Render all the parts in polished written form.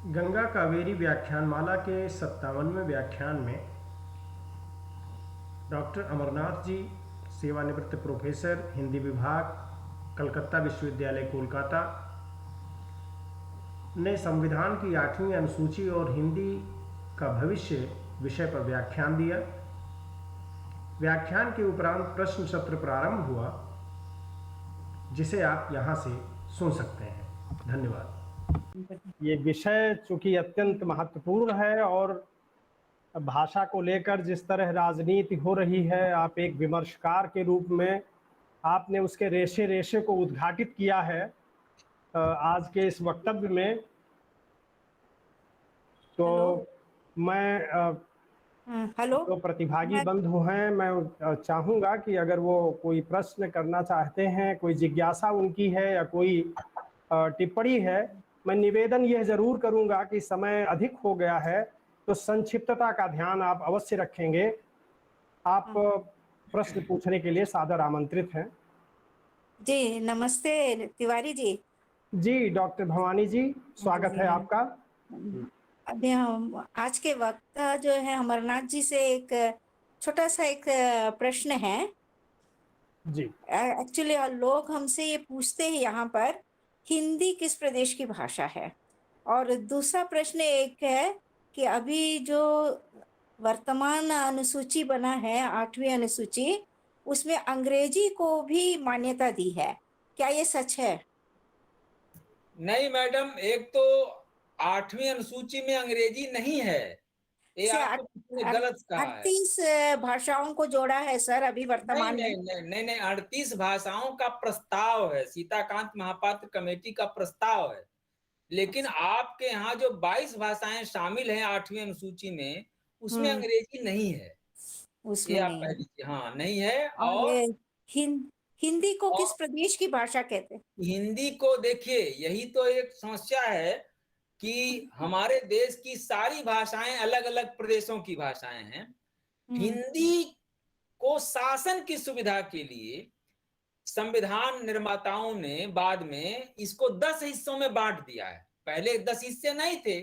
गंगा कावेरी व्याख्यानमाला के 57वें व्याख्यान में डॉक्टर अमरनाथ जी, सेवानिवृत्त प्रोफेसर, हिंदी विभाग, कलकत्ता विश्वविद्यालय कोलकाता, ने संविधान की 8वीं अनुसूची और हिंदी का भविष्य विषय पर व्याख्यान दिया। व्याख्यान के उपरांत प्रश्न सत्र प्रारंभ हुआ, जिसे आप यहाँ से सुन सकते हैं। धन्यवाद। ये विषय चूंकि अत्यंत महत्वपूर्ण है और भाषा को लेकर जिस तरह राजनीति हो रही है, आप एक विमर्शकार के रूप में आपने उसके रेशे रेशे को उद्घाटित किया है आज के इस वक्तव्य में। तो मैं जो प्रतिभागी बंधु हैं, मैं चाहूँगा कि अगर वो कोई प्रश्न करना चाहते हैं, कोई जिज्ञासा उनकी है या कोई टिप्पणी है, मैं निवेदन यह जरूर करूंगा कि समय अधिक हो गया है तो संक्षिप्तता का ध्यान आप अवश्य रखेंगे। आप प्रश्न पूछने के लिए सादर आमंत्रित हैं। जी नमस्ते तिवारी जी। जी डॉक्टर भवानी जी, स्वागत है आपका। अभी हम आज के वक्त जो है अमरनाथ जी से एक छोटा सा एक प्रश्न है। जी एक्चुअली लोग हमसे ये पूछते हैं यहाँ पर, हिंदी किस प्रदेश की भाषा है? और दूसरा प्रश्न एक है कि अभी जो वर्तमान अनुसूची बना है, 8वीं अनुसूची, उसमें अंग्रेजी को भी मान्यता दी है, क्या ये सच है? नहीं मैडम, एक तो 8वीं अनुसूची में अंग्रेजी नहीं है, ये आपको किसी ने गलत कहा है। 38 भाषाओं को जोड़ा है सर अभी वर्तमान में। नहीं 38 भाषाओं का प्रस्ताव है, सीताकांत महापात्र कमेटी का प्रस्ताव है। लेकिन आपके यहाँ जो 22 भाषाएं शामिल हैं 8वीं अनुसूची में, उसमें अंग्रेजी नहीं है, उसमें ये आप नहीं कह दीजिए। हाँ, नहीं है। और हिंदी को किस प्रदेश की भाषा कहते हैं? हिंदी को देखिए, यही तो एक समस्या है कि हमारे देश की सारी भाषाएं अलग अलग प्रदेशों की भाषाएं हैं। हिंदी को शासन की सुविधा के लिए संविधान निर्माताओं ने बाद में इसको 10 हिस्सों में बांट दिया है। पहले 10 हिस्से नहीं थे।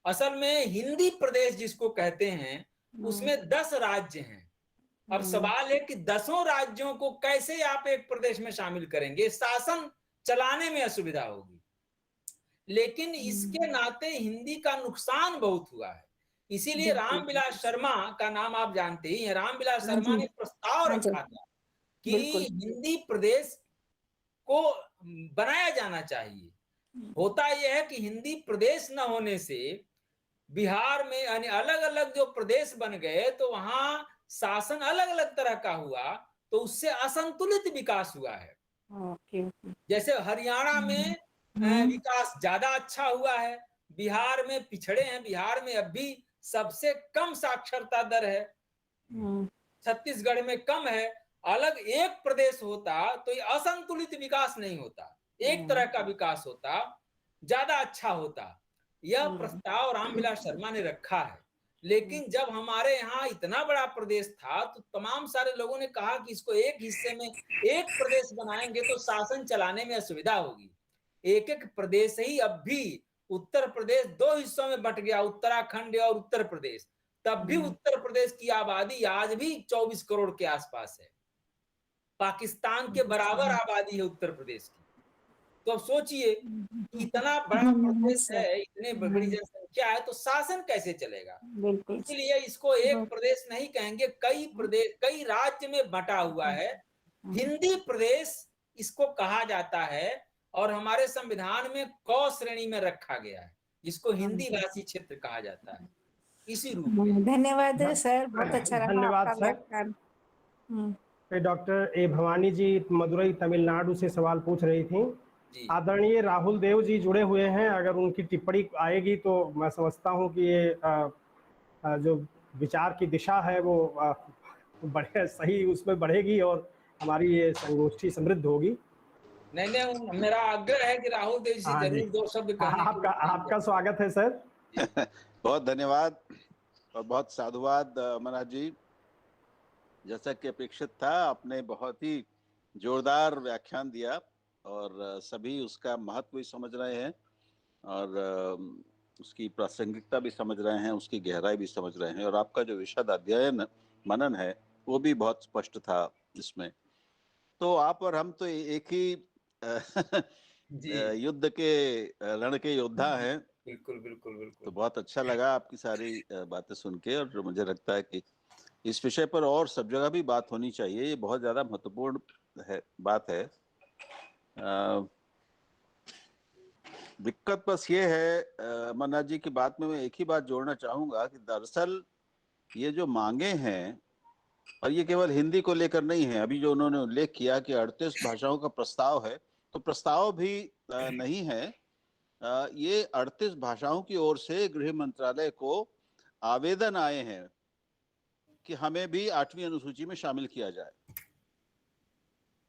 असल में हिंदी प्रदेश जिसको कहते हैं, उसमें 10 राज्य हैं। अब सवाल है कि 10 राज्यों को कैसे आप एक प्रदेश में शामिल करेंगे? शासन चलाने में असुविधा होगी। लेकिन इसके नाते हिंदी का नुकसान बहुत हुआ है। इसीलिए रामविलास शर्मा का नाम आप जानते ही हैं। रामविलास शर्मा ने प्रस्ताव रखा था कि हिंदी प्रदेश को बनाया जाना चाहिए। होता यह है कि हिंदी प्रदेश न होने से बिहार में यानी अलग अलग जो प्रदेश बन गए, तो वहां शासन अलग अलग तरह का हुआ, तो उससे असंतुलित विकास हुआ है। जैसे हरियाणा में विकास ज्यादा अच्छा हुआ है, बिहार में पिछड़े हैं। बिहार में अब भी सबसे कम साक्षरता दर है, छत्तीसगढ़ में कम है। अलग एक प्रदेश होता तो ये असंतुलित विकास नहीं होता, एक तरह का विकास होता, ज्यादा अच्छा होता। यह प्रस्ताव रामविलास शर्मा ने रखा है। लेकिन जब हमारे यहाँ इतना बड़ा प्रदेश था, तो तमाम सारे लोगों ने कहा कि इसको एक हिस्से में एक प्रदेश बनाएंगे तो शासन चलाने में असुविधा होगी। एक एक प्रदेश ही अब भी, उत्तर प्रदेश 2 हिस्सों में बट गया, उत्तराखंड और उत्तर प्रदेश। तब भी उत्तर प्रदेश की आबादी आज भी 24 करोड़ के आसपास है। पाकिस्तान के बराबर आबादी है उत्तर प्रदेश की। तो अब सोचिए, इतना बड़ा प्रदेश है, इतनी बड़ी जनसंख्या है, तो शासन कैसे चलेगा? इसलिए इसको एक प्रदेश नहीं कहेंगे, कई प्रदेश, कई राज्य में बटा हुआ है। हिंदी प्रदेश इसको कहा जाता है और हमारे संविधान में क श्रेणी में रखा गया है, जिसको हिंदी भाषी क्षेत्र कहा जाता है, इसी रूप में। धन्यवाद सर, बहुत अच्छा रहा धन्यवाद आपका व्याख्यान। डॉक्टर ए भवानी जी मदुरई तमिलनाडु से सवाल पूछ रही थी। आदरणीय राहुल देव जी जुड़े हुए हैं, अगर उनकी टिप्पणी आएगी तो मैं समझता हूं कि ये जो विचार की दिशा है वो बढ़े, सही उसमें बढ़ेगी और हमारी ये संगोष्ठी समृद्ध होगी। नहीं, मेरा आग्रह है कि राहुल देव जी जरूर 2 शब्द कहने के लिए। आपका स्वागत है सर। बहुत धन्यवाद और बहुत साधुवाद अमरनाथ जी। जैसा कि अपेक्षित था, आपने बहुत ही जोरदार व्याख्यान दिया और सभी उसका महत्व भी समझ रहे हैं। और उसकी प्रासंगिकता भी समझ रहे हैं, उसकी गहराई भी समझ रहे हैं, और आपका जो विशद अध्ययन मनन है वो भी बहुत स्पष्ट था इसमें। तो आप और हम तो एक ही जी युद्ध के रण के योद्धा हैं। बिल्कुल बिल्कुल तो बिल्कुल। बहुत अच्छा लगा आपकी सारी बातें सुन के, और मुझे लगता है कि इस विषय पर और सब जगह भी बात होनी चाहिए, ये बहुत ज्यादा महत्वपूर्ण बात है। दिक्कत बस ये है मन्ना जी की बात में मैं एक ही बात जोड़ना चाहूंगा कि दरअसल ये जो मांगे हैं, और ये केवल हिंदी को लेकर नहीं है, अभी जो उन्होंने उल्लेख किया कि 38 भाषाओं का प्रस्ताव है, तो प्रस्ताव भी नहीं है। ये 38 भाषाओं की ओर से गृह मंत्रालय को आवेदन आए हैं कि हमें भी 8वीं अनुसूची में शामिल किया जाए।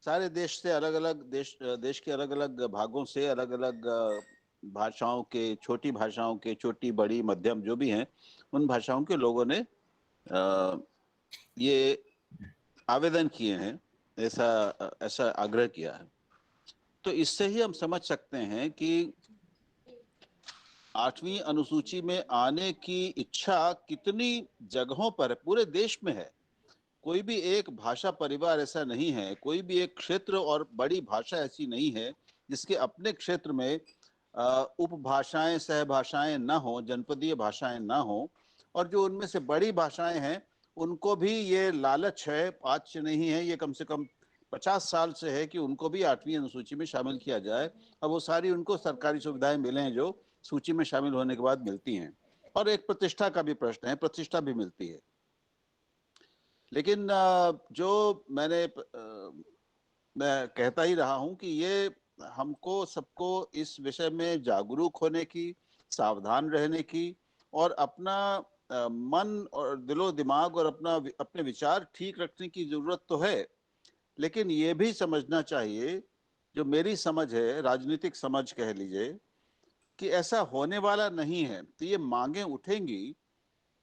सारे देश से, अलग अलग देश के अलग अलग भागों से, अलग अलग भाषाओं के, छोटी भाषाओं के, छोटी बड़ी मध्यम जो भी हैं, उन भाषाओं के लोगों ने ये आवेदन किए हैं, ऐसा आग्रह किया है। तो इससे ही हम समझ सकते हैं कि 8वीं अनुसूची में आने की इच्छा कितनी जगहों पर पूरे देश में है। कोई भी एक भाषा परिवार ऐसा नहीं है, कोई भी एक क्षेत्र और बड़ी भाषा ऐसी नहीं है जिसके अपने क्षेत्र में उपभाषाएं, सहभाषाएं न हो, जनपदीय भाषाएं न हो, और जो उनमें से बड़ी भाषाएं हैं उनको भी ये लालच है, आज से नहीं है, ये कम से कम 50 साल से है कि उनको भी 8वीं अनुसूची में शामिल किया जाए, और वो सारी उनको सरकारी सुविधाएं मिलें जो सूची में शामिल होने के बाद मिलती हैं। और एक प्रतिष्ठा का भी प्रश्न है, प्रतिष्ठा भी मिलती है। लेकिन जो मैं कहता ही रहा हूं कि ये हमको सबको इस विषय में जागरूक होने की, सावधान रहने की, और अपना मन और दिलो दिमाग और अपने विचार ठीक रखने की जरूरत तो है। लेकिन ये भी समझना चाहिए, जो मेरी समझ है, राजनीतिक समझ कह लीजिए, कि ऐसा होने वाला नहीं है। तो ये मांगे उठेंगी,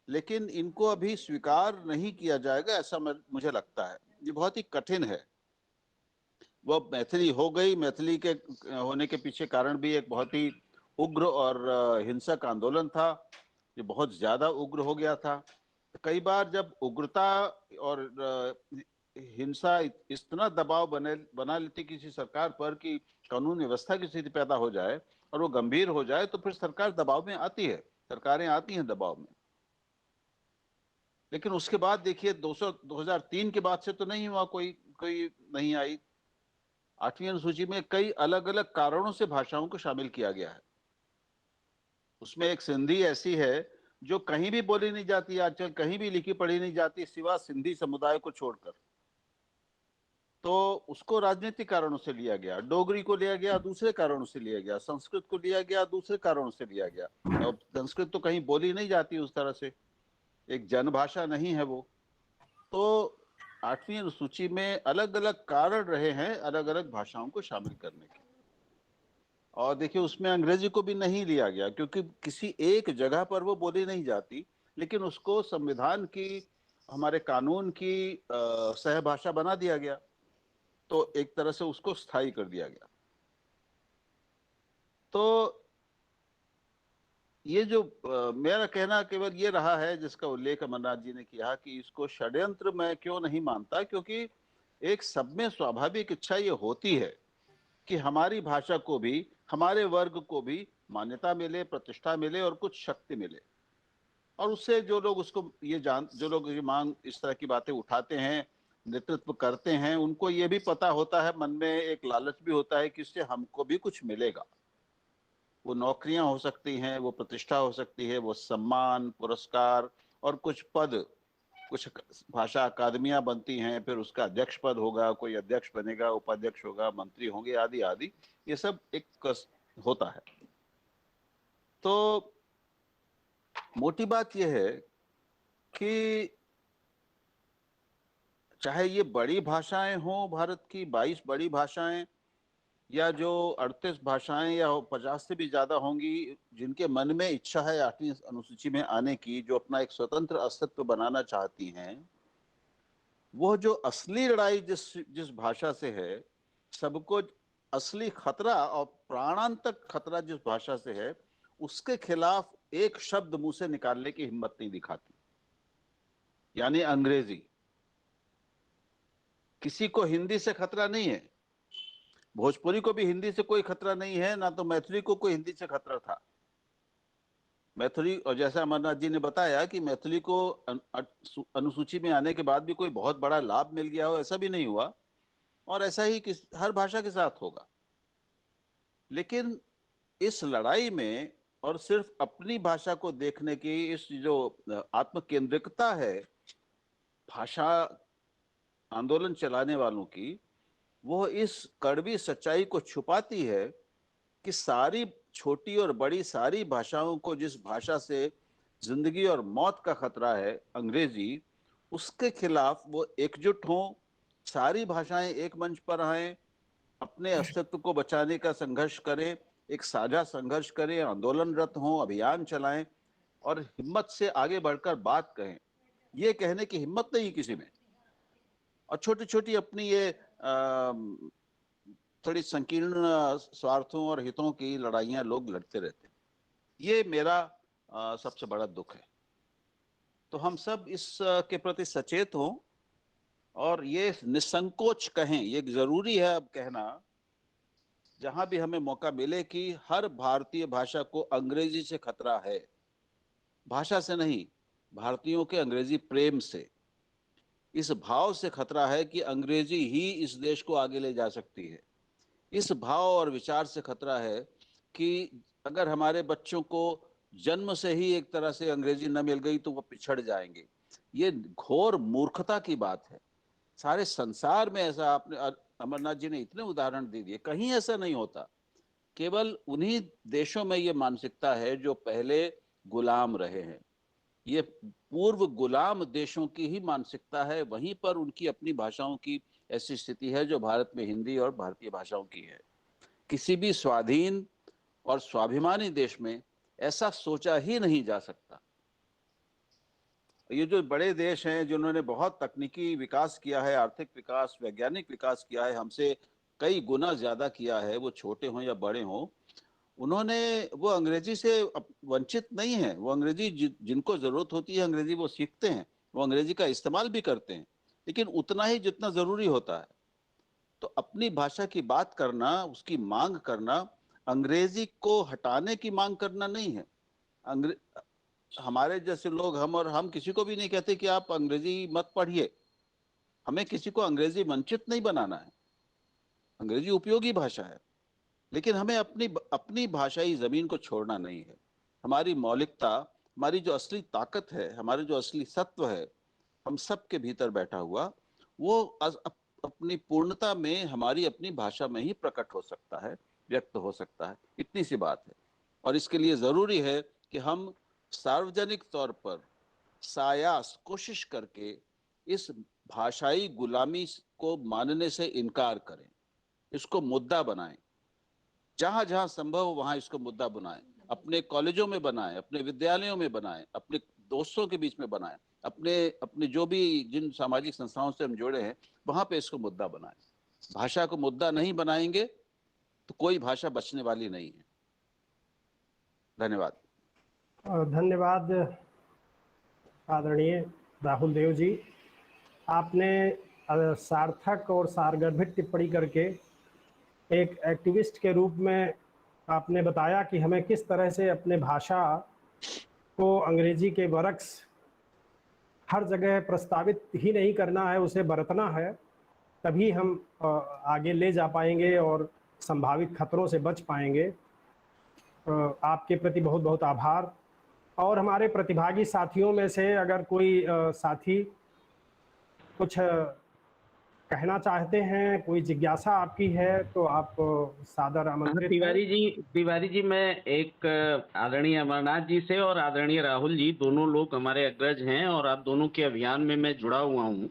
लेकिन इनको अभी स्वीकार नहीं किया जाएगा, ऐसा मुझे लगता है। ये बहुत ही कठिन है। वो मैथिली हो गई, मैथिली के होने के पीछे कारण भी एक बहुत ही उग्र और हिंसक आंदोलन था, ये बहुत ज्यादा उग्र हो गया था। कई बार जब उग्रता और हिंसा इतना दबाव बना लेती किसी सरकार पर कि कानून व्यवस्था की स्थिति पैदा हो जाए और वो गंभीर हो जाए, तो फिर सरकार दबाव में आती है, सरकारें आती हैं दबाव में। लेकिन उसके बाद देखिए 2003 के बाद से तो नहीं हुआ, कोई नहीं आई। 8वीं अनुसूची में कई अलग अलग कारणों से भाषाओं को शामिल किया गया है। उसमें एक सिंधी ऐसी है जो कहीं भी बोली नहीं जाती, आजकल कहीं भी लिखी पढ़ी नहीं जाती सिवा सिंधी समुदाय को छोड़कर। तो उसको राजनीतिक कारणों से लिया गया, डोगरी को लिया गया दूसरे कारणों से लिया गया, संस्कृत को लिया गया दूसरे कारणों से लिया गया। और संस्कृत तो कहीं बोली नहीं जाती उस तरह से, एक जनभाषा नहीं है वो। तो 8वीं अनुसूची में अलग अलग कारण रहे हैं अलग अलग भाषाओं को शामिल करने के। और देखिए उसमें अंग्रेजी को भी नहीं लिया गया क्योंकि किसी एक जगह पर वो बोली नहीं जाती, लेकिन उसको संविधान की, हमारे कानून की सहभाषा बना दिया गया। तो एक तरह से उसको स्थायी कर दिया गया। तो ये जो मेरा कहना केवल ये रहा है, जिसका उल्लेख अमरनाथ जी ने किया कि इसको षड्यंत्र मैं क्यों नहीं मानता, क्योंकि एक सब में स्वाभाविक इच्छा ये होती है कि हमारी भाषा को भी, हमारे वर्ग को भी मान्यता मिले, प्रतिष्ठा मिले और कुछ शक्ति मिले। और उससे जो लोग जो लोग ये मांग, इस तरह की बातें उठाते हैं, नेतृत्व करते हैं, उनको ये भी पता होता है, मन में एक लालच भी होता है कि इससे हमको भी कुछ मिलेगा। वो नौकरियां हो सकती हैं, वो प्रतिष्ठा हो सकती है, वो सम्मान, पुरस्कार और कुछ पद, कुछ भाषा अकादमियां बनती हैं, फिर उसका अध्यक्ष पद होगा, कोई अध्यक्ष बनेगा, उपाध्यक्ष होगा, मंत्री होंगे, आदि आदि, ये सब एक होता है। तो मोटी बात यह है कि चाहे ये बड़ी भाषाएं हों, भारत की 22 बड़ी भाषाएं, या जो 38 भाषाएं या 50 से भी ज्यादा होंगी, जिनके मन में इच्छा है 8वीं अनुसूची में आने की, जो अपना एक स्वतंत्र अस्तित्व बनाना चाहती हैं, वो जो असली लड़ाई जिस भाषा से है, सबको असली खतरा और प्राणांतक खतरा जिस भाषा से है, उसके खिलाफ एक शब्द मुंह से निकालने की हिम्मत नहीं दिखाती, यानी अंग्रेजी। किसी को हिंदी से खतरा नहीं है, भोजपुरी को भी हिंदी से कोई खतरा नहीं है, ना तो मैथिली को कोई हिंदी से खतरा था। मैथिली, और जैसा अमरनाथ जी ने बताया कि मैथिली को अनुसूची में आने के बाद भी कोई बहुत बड़ा लाभ मिल गया हो, ऐसा भी नहीं हुआ, और ऐसा ही हर भाषा के साथ होगा। लेकिन इस लड़ाई में और सिर्फ अपनी भाषा को देखने की इस जो आत्मकेंद्रिकता है भाषा आंदोलन चलाने वालों की, वो इस कड़वी सच्चाई को छुपाती है कि सारी छोटी और बड़ी सारी भाषाओं को, जिस भाषा से जिंदगी और मौत का खतरा है, अंग्रेजी, उसके खिलाफ वो एकजुट हों, सारी भाषाएं एक मंच पर आएं, अपने अस्तित्व को बचाने का संघर्ष करें, एक साझा संघर्ष करें, आंदोलनरत हों, अभियान चलाएं और हिम्मत से आगे बढ़कर बात कहें। ये कहने की हिम्मत नहीं किसी में, और छोटी छोटी अपनी ये थोड़ी संकीर्ण स्वार्थों और हितों की लड़ाइयां लोग लड़ते रहते हैं। ये मेरा सबसे बड़ा दुख है। तो हम सब इस के प्रति सचेत हों और ये निसंकोच कहें, ये जरूरी है अब कहना, जहां भी हमें मौका मिले, कि हर भारतीय भाषा को अंग्रेजी से खतरा है। भाषा से नहीं, भारतीयों के अंग्रेजी प्रेम से, इस भाव से खतरा है कि अंग्रेजी ही इस देश को आगे ले जा सकती है। इस भाव और विचार से खतरा है कि अगर हमारे बच्चों को जन्म से ही एक तरह से अंग्रेजी न मिल गई तो वो पिछड़ जाएंगे। ये घोर मूर्खता की बात है। सारे संसार में ऐसा, आपने अमरनाथ जी ने इतने उदाहरण दे दिए, कहीं ऐसा नहीं होता। केवल उन्हीं देशों में ये मानसिकता है जो पहले गुलाम रहे हैं। ये पूर्व गुलाम देशों की ही मानसिकता है, वहीं पर उनकी अपनी भाषाओं की ऐसी स्थिति है जो भारत में हिंदी और भारतीय भाषाओं की है। किसी भी स्वाधीन और स्वाभिमानी देश में ऐसा सोचा ही नहीं जा सकता। ये जो बड़े देश हैं जिन्होंने बहुत तकनीकी विकास किया है, आर्थिक विकास, वैज्ञानिक विकास किया है, हमसे कई गुना ज्यादा किया है, वो छोटे हों या बड़े हों, उन्होंने, वो अंग्रेजी से वंचित नहीं है। वो अंग्रेजी जिनको जरूरत होती है अंग्रेजी वो सीखते हैं, वो अंग्रेजी का इस्तेमाल भी करते हैं, लेकिन उतना ही जितना जरूरी होता है। तो अपनी भाषा की बात करना, उसकी मांग करना, अंग्रेजी को हटाने की मांग करना नहीं है। हमारे जैसे लोग, हम किसी को भी नहीं कहते कि आप अंग्रेजी मत पढ़िए। हमें किसी को अंग्रेजी वंचित नहीं बनाना है। अंग्रेजी उपयोगी भाषा है, लेकिन हमें अपनी भाषाई जमीन को छोड़ना नहीं है। हमारी मौलिकता, हमारी जो असली ताकत है, हमारे जो असली सत्व है, हम सब के भीतर बैठा हुआ, वो अपनी पूर्णता में हमारी अपनी भाषा में ही प्रकट हो सकता है, व्यक्त हो सकता है। इतनी सी बात है। और इसके लिए जरूरी है कि हम सार्वजनिक तौर पर सायास कोशिश करके इस भाषाई गुलामी को मानने से इनकार करें, इसको मुद्दा बनाएं। जहां जहां संभव हो वहां इसको मुद्दा बनाएं। अपने कॉलेजों में बनाएं, अपने विद्यालयों में बनाएं, अपने दोस्तों के बीच में बनाएं, अपने जो भी जिन सामाजिक संस्थाओं से हम जुड़े हैं वहां पे इसको मुद्दा बनाएं। भाषा को मुद्दा नहीं बनाएंगे तो कोई भाषा बचने वाली नहीं है। धन्यवाद। धन्यवाद आदरणीय राहुल देव जी। आपने सार्थक और सारगर्भित टिप्पणी करके एक एक्टिविस्ट के रूप में आपने बताया कि हमें किस तरह से अपने भाषा को अंग्रेजी के बरक्स हर जगह प्रस्तावित ही नहीं करना है, उसे बरतना है, तभी हम आगे ले जा पाएंगे और संभावित खतरों से बच पाएंगे। आपके प्रति बहुत बहुत आभार। और हमारे प्रतिभागी साथियों में से अगर कोई साथी कुछ कहना चाहते हैं, कोई जिज्ञासा आपकी है, तो आप सादर आमंत्रित। तिवारी जी, मैं एक आदरणीय अमरनाथ जी से और आदरणीय राहुल जी, दोनों लोग हमारे अग्रज हैं और आप दोनों के अभियान में मैं जुड़ा हुआ हूं।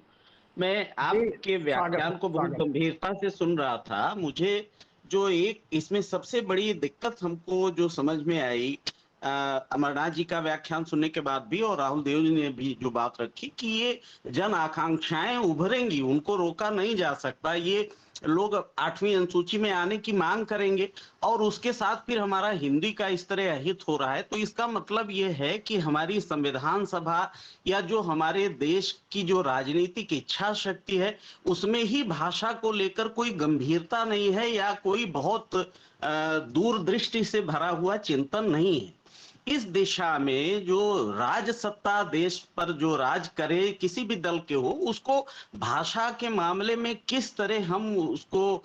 मैं आपके व्याख्यान को बहुत गंभीरता से सुन रहा था। मुझे जो एक इसमें सबसे बड़ी दिक्कत हमको जो समझ में आई, अमरनाथ जी का व्याख्यान सुनने के बाद भी और राहुल देव जी ने भी जो बात रखी कि ये जन आकांक्षाएं उभरेंगी, उनको रोका नहीं जा सकता। ये लोग 8वीं अनुसूची में आने की मांग करेंगे और उसके साथ फिर हमारा हिंदी का इस तरह अहित हो रहा है, तो इसका मतलब ये है कि हमारी संविधान सभा या जो हमारे देश की जो राजनीतिक इच्छा शक्ति है उसमें ही भाषा को लेकर कोई गंभीरता नहीं है या कोई बहुत दूरदृष्टि से भरा हुआ चिंतन नहीं है। इस दिशा में जो राज सत्ता देश पर जो राज करे किसी भी दल के हो, उसको भाषा के मामले में किस तरह हम उसको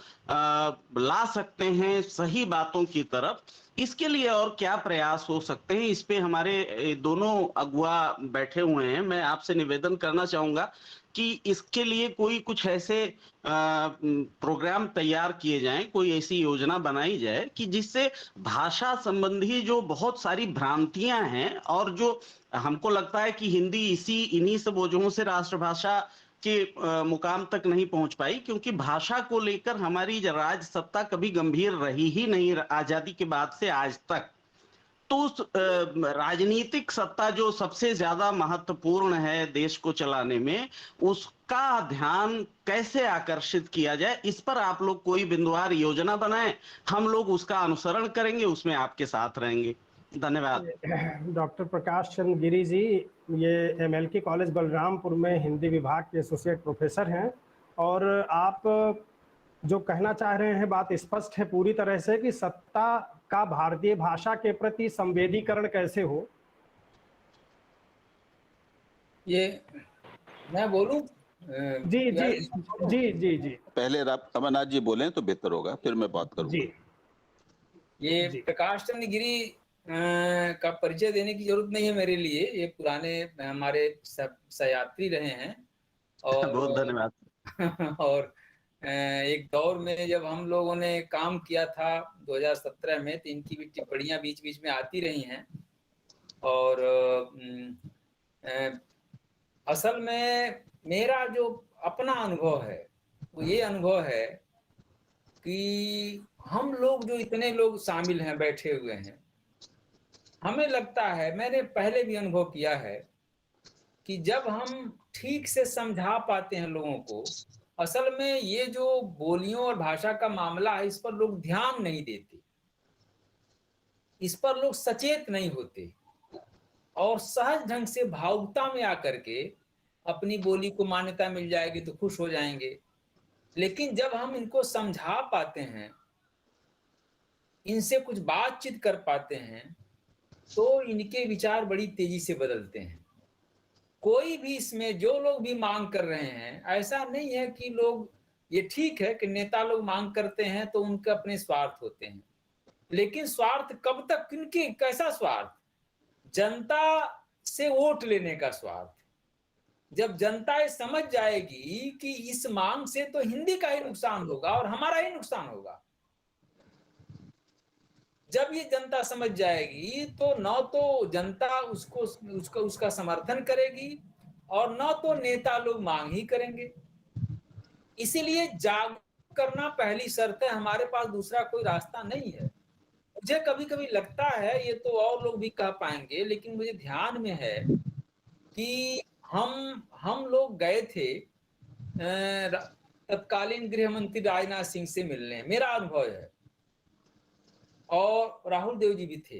ला सकते हैं सही बातों की तरफ, इसके लिए और क्या प्रयास हो सकते हैं, इस पे हमारे दोनों अगुआ बैठे हुए हैं। मैं आपसे निवेदन करना चाहूंगा कि इसके लिए कोई कुछ ऐसे प्रोग्राम तैयार किए जाएं, कोई ऐसी योजना बनाई जाए कि जिससे भाषा संबंधी जो बहुत सारी भ्रांतियां हैं और जो हमको लगता है कि हिंदी इन्हीं सब वजहों से राष्ट्रभाषा के मुकाम तक नहीं पहुंच पाई, क्योंकि भाषा को लेकर हमारी राज सत्ता कभी गंभीर रही ही नहीं आजादी के बाद से आज तक। तो उस राजनीतिक सत्ता जो सबसे ज्यादा महत्वपूर्ण है देश को चलाने में, उसका ध्यान कैसे आकर्षित किया जाए, इस पर आप लोग कोई बिंदुवार योजना बनाएं, हम लोग उसका अनुसरण करेंगे, उसमें आपके साथ रहेंगे। धन्यवाद। डॉक्टर प्रकाश चंद्र गिरी जी, ये MLK कॉलेज बलरामपुर में हिंदी विभाग के एसोसिएट प्रोफेसर हैं, और आप जो कहना चाह रहे हैं बात स्पष्ट है पूरी तरह से कि सत्ता का भारतीय भाषा के प्रति संवेदीकरण कैसे हो। ये मैं बोलूं? जी जी जी जी जी पहले अमरनाथ जी बोलें तो बेहतर होगा, फिर मैं बात करूंगा। जी, ये प्रकाश चंद्र गिरी का परिचय देने की जरूरत नहीं है मेरे लिए, ये पुराने हमारे सहयात्री रहे हैं और बहुत धन्यवाद। और एक दौर में जब हम लोगों ने काम किया था 2017 में, तो इनकी भी टिप्पणियां बीच बीच में आती रही हैं। और असल में मेरा जो अपना अनुभव है वो ये अनुभव है कि हम लोग जो इतने लोग शामिल हैं, बैठे हुए हैं, हमें लगता है, मैंने पहले भी अनुभव किया है कि जब हम ठीक से समझा पाते हैं लोगों को, असल में ये जो बोलियों और भाषा का मामला है, इस पर लोग ध्यान नहीं देते, इस पर लोग सचेत नहीं होते और सहज ढंग से भावुकता में आकर के अपनी बोली को मान्यता मिल जाएगी तो खुश हो जाएंगे। लेकिन जब हम इनको समझा पाते हैं, इनसे कुछ बातचीत कर पाते हैं, तो इनके विचार बड़ी तेजी से बदलते हैं। कोई भी इसमें जो लोग भी मांग कर रहे हैं, ऐसा नहीं है कि लोग, ये ठीक है कि नेता लोग मांग करते हैं तो उनके अपने स्वार्थ होते हैं, लेकिन स्वार्थ कब तक, किनके, कैसा स्वार्थ? जनता से वोट लेने का स्वार्थ। जब जनता ये समझ जाएगी कि इस मांग से तो हिंदी का ही नुकसान होगा और हमारा ही नुकसान होगा, जब ये जनता समझ जाएगी तो न तो जनता उसका समर्थन करेगी और न तो नेता लोग मांग ही करेंगे। इसीलिए जागरूक करना पहली शर्त है, हमारे पास दूसरा कोई रास्ता नहीं है। मुझे कभी कभी लगता है, ये तो और लोग भी कह पाएंगे, लेकिन मुझे ध्यान में है कि हम लोग गए थे तत्कालीन गृह मंत्री राजनाथ सिंह से मिलने, मेरा अनुभव है, और राहुल देव जी भी थे,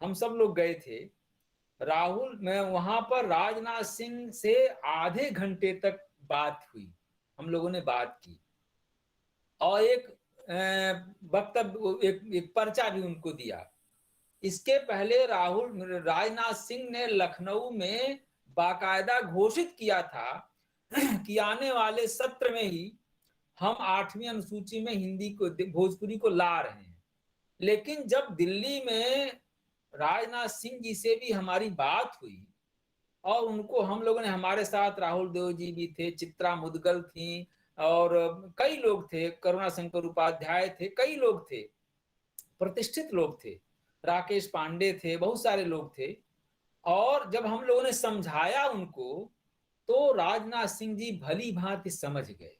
हम सब लोग गए थे। राहुल में वहां पर राजनाथ सिंह से आधे घंटे तक बात हुई, हम लोगों ने बात की और एक वक्तव्य, एक पर्चा भी उनको दिया। इसके पहले राजनाथ सिंह ने लखनऊ में बाकायदा घोषित किया था कि आने वाले सत्र में ही हम 8वीं अनुसूची में हिंदी को, भोजपुरी को ला रहे हैं। लेकिन जब दिल्ली में राजनाथ सिंह जी से भी हमारी बात हुई और उनको, हम लोगों ने, हमारे साथ राहुल देव जी भी थे, चित्रा मुदगल थी और कई लोग थे, करुणा शंकर उपाध्याय थे, कई लोग थे, प्रतिष्ठित लोग थे, राकेश पांडे थे, बहुत सारे लोग थे। और जब हम लोगों ने समझाया उनको तो राजनाथ सिंह जी भली भांति समझ गए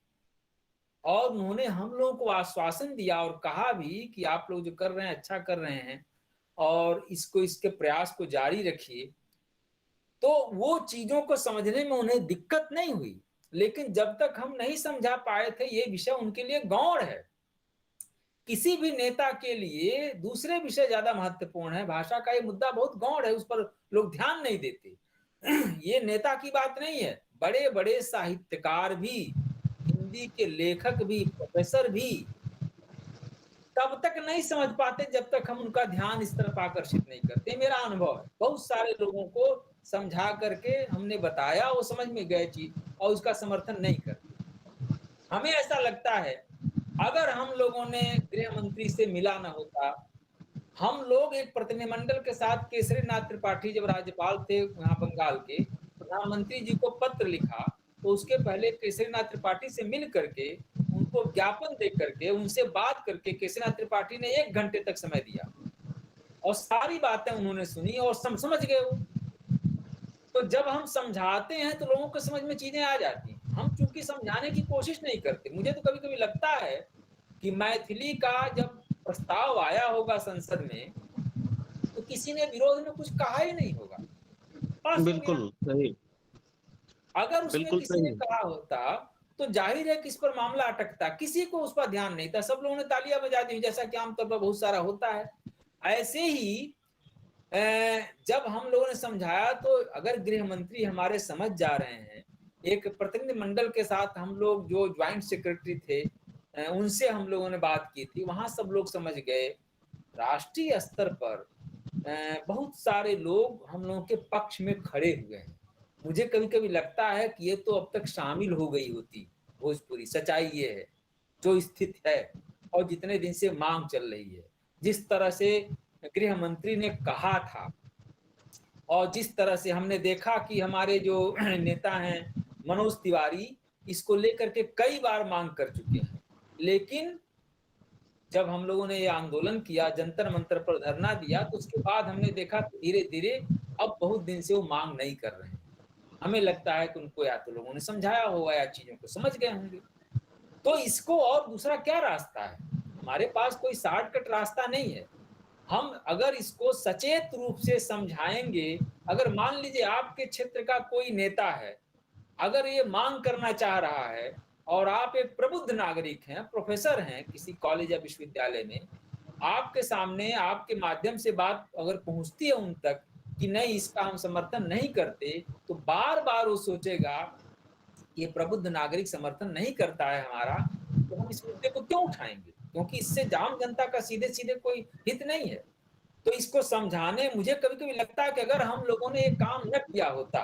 और उन्होंने हम लोगों को आश्वासन दिया और कहा भी कि आप लोग जो कर रहे हैं अच्छा कर रहे हैं और इसके प्रयास को जारी रखिए। तो वो चीजों को समझने में उन्हें दिक्कत नहीं हुई। लेकिन जब तक हम नहीं समझा पाए थे ये विषय उनके लिए गौण है। किसी भी नेता के लिए दूसरे विषय ज्यादा महत्वपूर्ण है। भाषा का ये मुद्दा बहुत गौण है, उस पर लोग ध्यान नहीं देते। ये नेता की बात नहीं है, बड़े बड़े साहित्यकार भी, हिंदी के लेखक भी, प्रोफेसर भी तब तक नहीं समझ पाते जब तक हम उनका ध्यान इस तरफ आकर्षित नहीं करते। मेरा अनुभव है, बहुत सारे लोगों को समझा करके हमने बताया, वो समझ में गए चीज और उसका समर्थन नहीं करते। हमें ऐसा लगता है अगर हम लोगों ने गृह मंत्री से मिला ना होता, हम लोग एक प्रतिनिधिमंडल के साथ केसरीनाथ त्रिपाठी जब राज्यपाल थे यहाँ बंगाल के, प्रधानमंत्री जी को पत्र लिखा तो उसके पहले केसरीनाथ त्रिपाठी से मिल करके उनको ज्ञापन दे करके उनसे बात करके केसरीनाथ त्रिपाठी ने 1 घंटे तक समय दिया और सारी बातें उन्होंने सुनी और समझ गए वो। तो जब हम समझाते हैं तो लोगों को समझ में चीजें आ जाती हैं। हम चूंकि समझाने की कोशिश नहीं करते। मुझे तो कभी कभी लगता है कि मैथिली का जब प्रस्ताव आया होगा संसद में तो किसी ने विरोध में कुछ कहा ही नहीं होगा। बिल्कुल सही। अगर उसमें बिल्कुल किसी ने सही। कहा होता तो जाहिर है कि इस पर मामला अटकता, किसी को उस पर ध्यान नहीं था, सब लोगों ने तालियां बजा दी जैसा कि आमतौर पर बहुत सारा होता है। ऐसे ही जब हम लोगों ने समझाया तो अगर गृह मंत्री हमारे समझ जा रहे हैं, एक प्रतिनिधि मंडल के साथ हम लोग जो ज्वाइंट सेक्रेटरी थे उनसे हम लोगों ने बात की थी, वहां सब लोग समझ गए। राष्ट्रीय स्तर पर बहुत सारे लोग हम लोगों के पक्ष में खड़े हुए हैं। मुझे कभी कभी लगता है कि ये तो अब तक शामिल हो गई होती भोजपुरी। सच्चाई ये है जो स्थित है और जितने दिन से मांग चल रही है, जिस तरह से गृह मंत्री ने कहा था और जिस तरह से हमने देखा कि हमारे जो नेता हैं मनोज तिवारी इसको लेकर के कई बार मांग कर चुके हैं, लेकिन जब हम लोगों ने ये आंदोलन किया, जंतर मंतर पर धरना दिया, तो उसके बाद हमने देखा धीरे धीरे अब बहुत दिन से वो मांग नहीं कर रहे हैं। हमें लगता है कि उनको या तो लोगों ने समझाया होगा या चीजों को समझ गए होंगे। तो इसको और दूसरा क्या रास्ता है? हमारे पास कोई शॉर्टकट रास्ता नहीं है। हम अगर इसको सचेत रूप से समझाएंगे, अगर मान लीजिए आपके क्षेत्र का कोई नेता है, अगर ये मांग करना चाह रहा है और आप एक प्रबुद्ध नागरिक हैं, प्रोफेसर हैं किसी कॉलेज या विश्वविद्यालय में, आपके सामने आपके माध्यम से बात अगर पहुंचती है उन तक कि नहीं इसका हम समर्थन नहीं करते, तो बार बार वो सोचेगा ये प्रबुद्ध नागरिक समर्थन नहीं करता है हमारा, तो हम इस मुद्दे को क्यों उठाएंगे, क्योंकि इससे आम जनता का सीधे सीधे कोई हित नहीं है। तो इसको समझाने मुझे कभी कभी लगता है कि अगर हम लोगों ने ये काम न किया होता,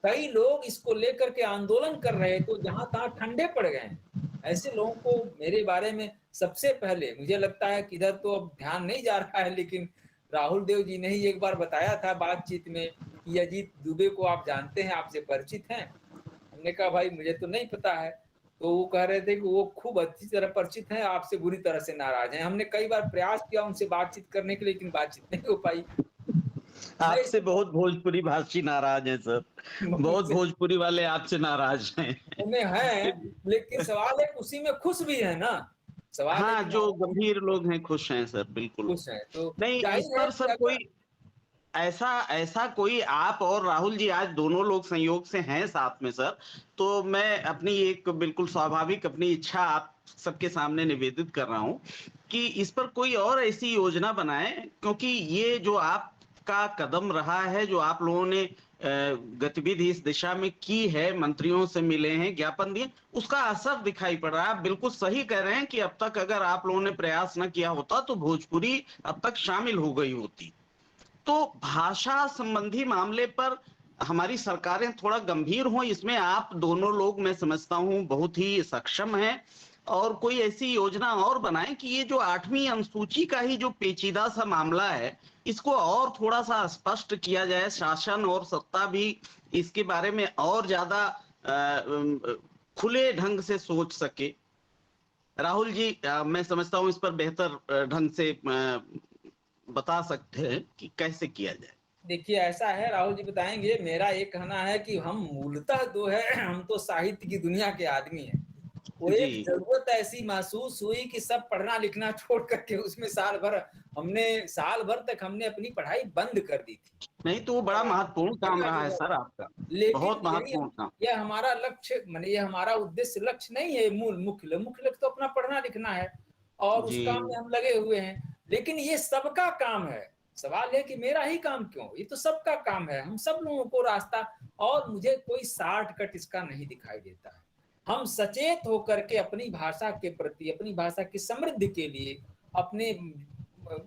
कई लोग इसको लेकर के आंदोलन कर रहे तो जहां तहां ठंडे पड़ गए हैं। ऐसे लोगों को मेरे बारे में सबसे पहले मुझे लगता है कि इधर तो अब ध्यान नहीं जा रहा है, लेकिन राहुल देव जी ने ही एक बार बताया था बातचीत में कि अजीत दुबे को आप जानते हैं, आपसे परिचित हैं। हमने कहा भाई मुझे तो नहीं पता है, तो वो कह रहे थे कि वो खूब अच्छी तरह परिचित हैं, आपसे बुरी तरह से नाराज हैं। हमने कई बार प्रयास किया उनसे बातचीत करने के लिए, लेकिन बातचीत नहीं हो पाई। आपसे बहुत भोजपुरी भाषी नाराज है सर, बहुत भोजपुरी वाले आपसे नाराज हैं। उन्हें है, लेकिन सवाल है उसी में खुश भी है ना। सवाल हाँ, जो गंभीर लोग हैं खुश हैं सर, बिल्कुल खुश हैं। तो नहीं इस पर सर कोई ऐसा कोई आप और राहुल जी आज दोनों लोग संयोग से हैं साथ में सर, तो मैं अपनी एक बिल्कुल स्वाभाविक अपनी इच्छा आप सबके सामने निवेदित कर रहा हूं कि इस पर कोई और ऐसी योजना बनाएं, क्योंकि ये जो आपका कदम रहा है, जो आप लोगों ने गतिविधि इस दिशा में की है, मंत्रियों से मिले हैं, ज्ञापन दिए, उसका असर दिखाई पड़ रहा है। आप बिल्कुल सही कह रहे हैं कि अब तक अगर आप लोगों ने प्रयास न किया होता तो भोजपुरी अब तक शामिल हो गई होती। तो भाषा संबंधी मामले पर हमारी सरकारें थोड़ा गंभीर हों, इसमें आप दोनों लोग मैं समझता हूं बहुत ही सक्षम हैं, और कोई ऐसी योजना और बनाएं कि ये जो 8वीं अनुसूची का ही जो पेचीदा सा मामला है इसको और थोड़ा सा स्पष्ट किया जाए, शासन और सत्ता भी इसके बारे में और ज्यादा खुले ढंग से सोच सके। राहुल जी मैं समझता हूं इस पर बेहतर ढंग से बता सकते हैं कि कैसे किया जाए। देखिए ऐसा है, राहुल जी बताएंगे। मेरा ये कहना है कि हम मूलतः जो है हम तो साहित्य की दुनिया के आदमी हैं। वो एक जरूरत ऐसी महसूस हुई कि सब पढ़ना लिखना छोड़ करके उसमें साल भर हमने साल भर तक हमने अपनी पढ़ाई बंद कर दी थी। नहीं तो वो बड़ा महत्वपूर्ण काम रहा है सर आपका, लेकिन बहुत महत्वपूर्ण काम। यह हमारा लक्ष्य माने ये हमारा उद्देश्य लक्ष्य नहीं है, मुख्य लक्ष्य तो अपना पढ़ना लिखना है और उस काम में हम लगे हुए हैं। लेकिन ये सबका काम है। सवाल है कि मेरा ही काम क्यों, ये तो सबका काम है, हम सब लोगों को रास्ता, और मुझे कोई शॉर्टकट इसका नहीं दिखाई देता है। हम सचेत होकर के अपनी भाषा के प्रति, अपनी भाषा की समृद्धि के लिए, अपने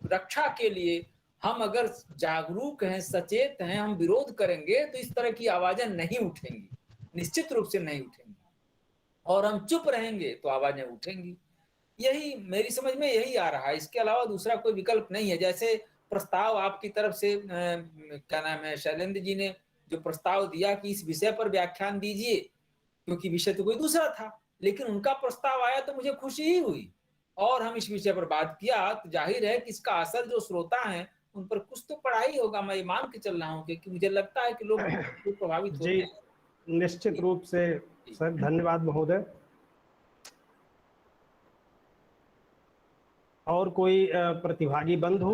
रक्षा के लिए हम अगर जागरूक हैं, सचेत हैं, हम विरोध करेंगे तो इस तरह की आवाजें नहीं उठेंगी, निश्चित रूप से नहीं उठेंगी। और हम चुप रहेंगे तो आवाजें उठेंगी। यही मेरी समझ में यही आ रहा है, इसके अलावा दूसरा कोई विकल्प नहीं है। जैसे प्रस्ताव आपकी तरफ से क्या नाम है, शैलेंद्र जी ने जो प्रस्ताव दिया कि इस विषय पर व्याख्यान दीजिए, क्योंकि विषय तो कोई दूसरा था, लेकिन उनका प्रस्ताव आया तो मुझे खुशी ही हुई और हम इस विषय पर बात किया। तो जाहिर है कि इसका असर जो श्रोता हैं उन पर कुछ तो पड़ा ही होगा, मैं मान के चल रहा हूँ, क्योंकि मुझे लगता है कि लोग प्रभावित होते हैं। निश्चित रूप से सर, धन्यवाद महोदय। और कोई प्रतिभागी बंधु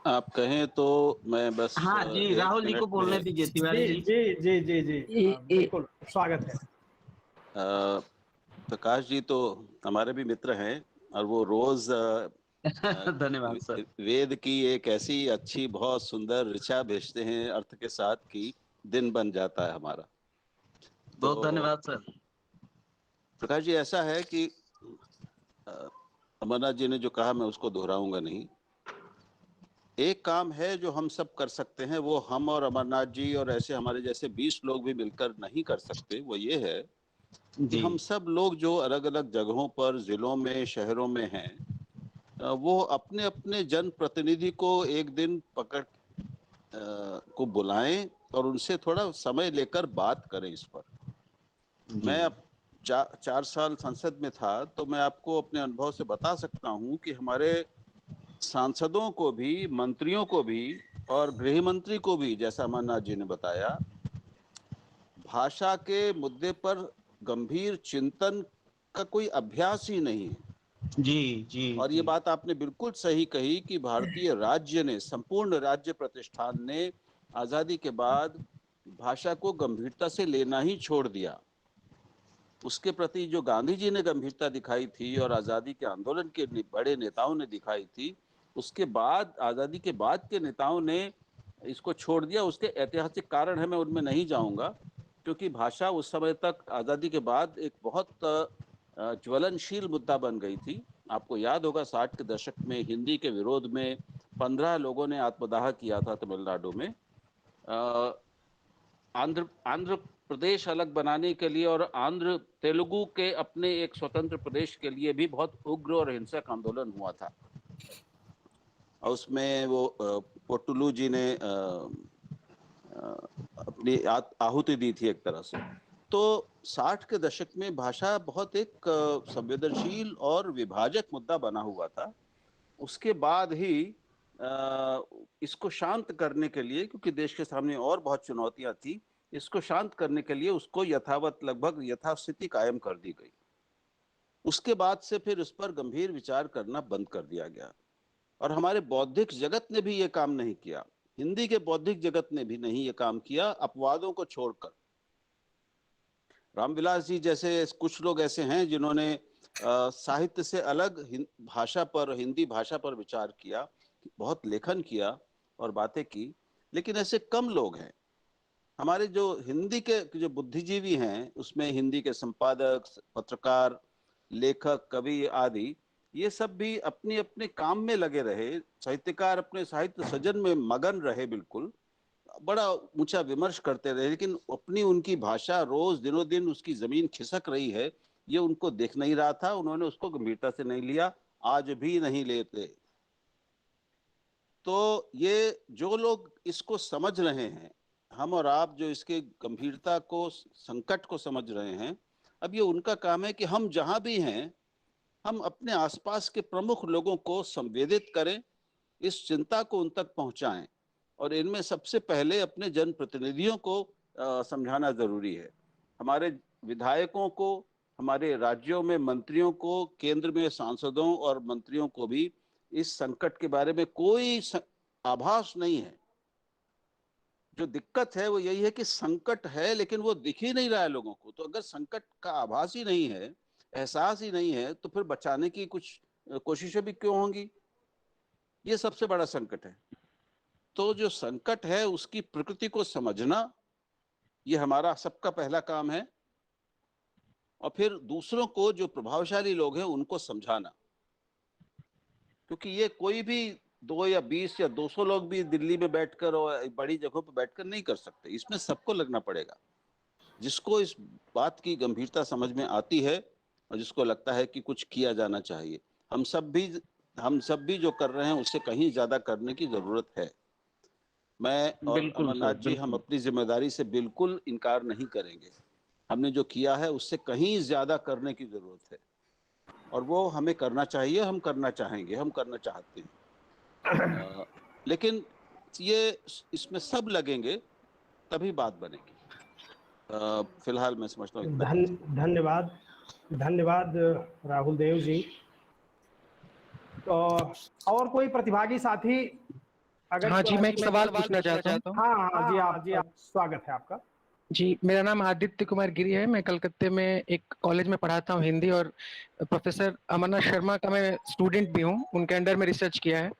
आप कहें तो मैं बस हाँ जी, राहुल जी को बोलने दीजिए। तिवारी जी जी जी जी जी बिल्कुल स्वागत है। प्रकाश जी तो हमारे भी मित्र हैं और वो रोज धन्यवाद सर। वेद की एक ऐसी अच्छी बहुत सुंदर ऋचा भेजते हैं अर्थ के साथ कि दिन बन जाता है हमारा। बहुत धन्यवाद सर। प्रकाश जी ऐसा है कि अमरनाथ जी ने जो कहा मैं उसको दोहराऊंगा नहीं। एक काम है जो हम सब कर सकते हैं, वो हम और अमरनाथ जी और ऐसे हमारे जैसे 20 लोग भी मिलकर नहीं कर सकते। वो ये है कि हम सब लोग जो अलग अलग जगहों पर, जिलों में, शहरों में हैं, वो अपने अपने जन प्रतिनिधि को एक दिन पकड़ को बुलाएं और उनसे थोड़ा समय लेकर बात करें इस पर। मैं अब 4 साल संसद में था तो मैं आपको अपने अनुभव से बता सकता हूं कि हमारे सांसदों को भी, मंत्रियों को भी और गृह मंत्री को भी, जैसा अमरनाथ जी ने बताया, भाषा के मुद्दे पर गंभीर चिंतन का कोई अभ्यास ही नहीं है। जी और ये बात आपने बिल्कुल सही कही कि भारतीय राज्य ने, संपूर्ण राज्य प्रतिष्ठान ने आजादी के बाद भाषा को गंभीरता से लेना ही छोड़ दिया। उसके प्रति जो गांधी जी ने गंभीरता दिखाई थी और आजादी के आंदोलन के बड़े नेताओं ने दिखाई थी, उसके बाद आजादी के बाद के नेताओं ने इसको छोड़ दिया। उसके ऐतिहासिक कारण है, मैं उनमें नहीं जाऊंगा, क्योंकि भाषा उस समय तक आजादी के बाद एक बहुत ज्वलनशील मुद्दा बन गई थी। आपको याद होगा 60 के दशक में हिंदी के विरोध में 15 लोगों ने आत्मदाह किया था तमिलनाडु में। आंध्र प्रदेश अलग बनाने के लिए और आंध्र तेलुगु के अपने एक स्वतंत्र प्रदेश के लिए भी बहुत उग्र और हिंसक आंदोलन हुआ था। और उसमें वो पोटुलू जी ने अपनी आहुति दी थी एक तरह से। तो 60 के दशक में भाषा बहुत एक संवेदनशील और विभाजक मुद्दा बना हुआ था। उसके बाद ही इसको शांत करने के लिए, क्योंकि देश के सामने और बहुत चुनौतियां थी, इसको शांत करने के लिए उसको यथावत, लगभग यथास्थिति कायम कर दी गई। उसके बाद से फिर उस पर गंभीर विचार करना बंद कर दिया गया। और हमारे बौद्धिक जगत ने भी ये काम नहीं किया, हिंदी के बौद्धिक जगत ने भी नहीं ये काम किया, अपवादों को छोड़कर। रामविलास जी जैसे कुछ लोग ऐसे हैं जिन्होंने साहित्य से अलग भाषा पर, हिंदी भाषा पर विचार किया, बहुत लेखन किया और बातें की, लेकिन ऐसे कम लोग हैं। हमारे जो हिंदी के जो बुद्धिजीवी हैं, उसमें हिंदी के संपादक, पत्रकार, लेखक, कवि आदि, ये सब भी अपने अपने काम में लगे रहे। साहित्यकार अपने साहित्य सृजन में मगन रहे, बिल्कुल बड़ा ऊंचा विमर्श करते रहे, लेकिन अपनी उनकी भाषा रोज दिनों दिन उसकी जमीन खिसक रही है, ये उनको देख नहीं रहा था। उन्होंने उसको गंभीरता से नहीं लिया, आज भी नहीं लेते। तो ये जो लोग इसको समझ रहे हैं, हम और आप जो इसके गंभीरता को, संकट को समझ रहे हैं, अब ये उनका काम है कि हम जहां भी हैं, हम अपने आसपास के प्रमुख लोगों को संवेदित करें, इस चिंता को उन तक पहुंचाएं। और इनमें सबसे पहले अपने जनप्रतिनिधियों को समझाना जरूरी है। हमारे विधायकों को, हमारे राज्यों में मंत्रियों को, केंद्र में सांसदों और मंत्रियों को भी इस संकट के बारे में कोई आभास नहीं है। जो दिक्कत है वो यही है कि संकट है लेकिन वो दिख ही नहीं रहा है लोगों को। तो अगर संकट का आभास ही नहीं है, एहसास ही नहीं है, तो फिर बचाने की कुछ कोशिशें भी क्यों होंगी? ये सबसे बड़ा संकट है। तो जो संकट है उसकी प्रकृति को समझना, ये हमारा सबका पहला काम है, और फिर दूसरों को, जो प्रभावशाली लोग हैं, उनको समझाना। क्योंकि ये कोई भी 2 या 20 या 200 लोग भी दिल्ली में बैठकर और बड़ी जगहों पर बैठकर नहीं कर सकते। इसमें सबको लगना पड़ेगा। जिसको इस बात की गंभीरता समझ में आती है और जिसको लगता है कि कुछ किया जाना चाहिए, हम सब भी जो कर रहे हैं उससे कहीं ज्यादा करने की जरूरत है। मैं और बिल्कुल अमरनाथ सर, जी, हम बिल्कुल। अपनी जिम्मेदारी से बिल्कुल इनकार नहीं करेंगे। हमने जो किया है उससे कहीं ज्यादा करने की जरूरत है, और वो हमें करना चाहिए, हम करना चाहेंगे, हम करना चाहते हैं। लेकिन ये इसमें सब लगेंगे तभी बात बनेगी। फिलहाल मैं समझता हूँ इतना ही। धन्यवाद, धन्यवाद राहुल देव जी। तो और कोई प्रतिभागी साथी अगर? हाँ जी, मैं एक सवाल पूछना चाहता हूँ। हाँ हाँ जी, आप स्वागत है आपका। जी, मेरा नाम आदित्य कुमार गिरी है। मैं कलकत्ते में एक कॉलेज में पढ़ाता हूँ हिंदी, और प्रोफेसर अमरनाथ शर्मा का मैं स्टूडेंट भी हूँ, उनके अंडर में रिसर्च किया है।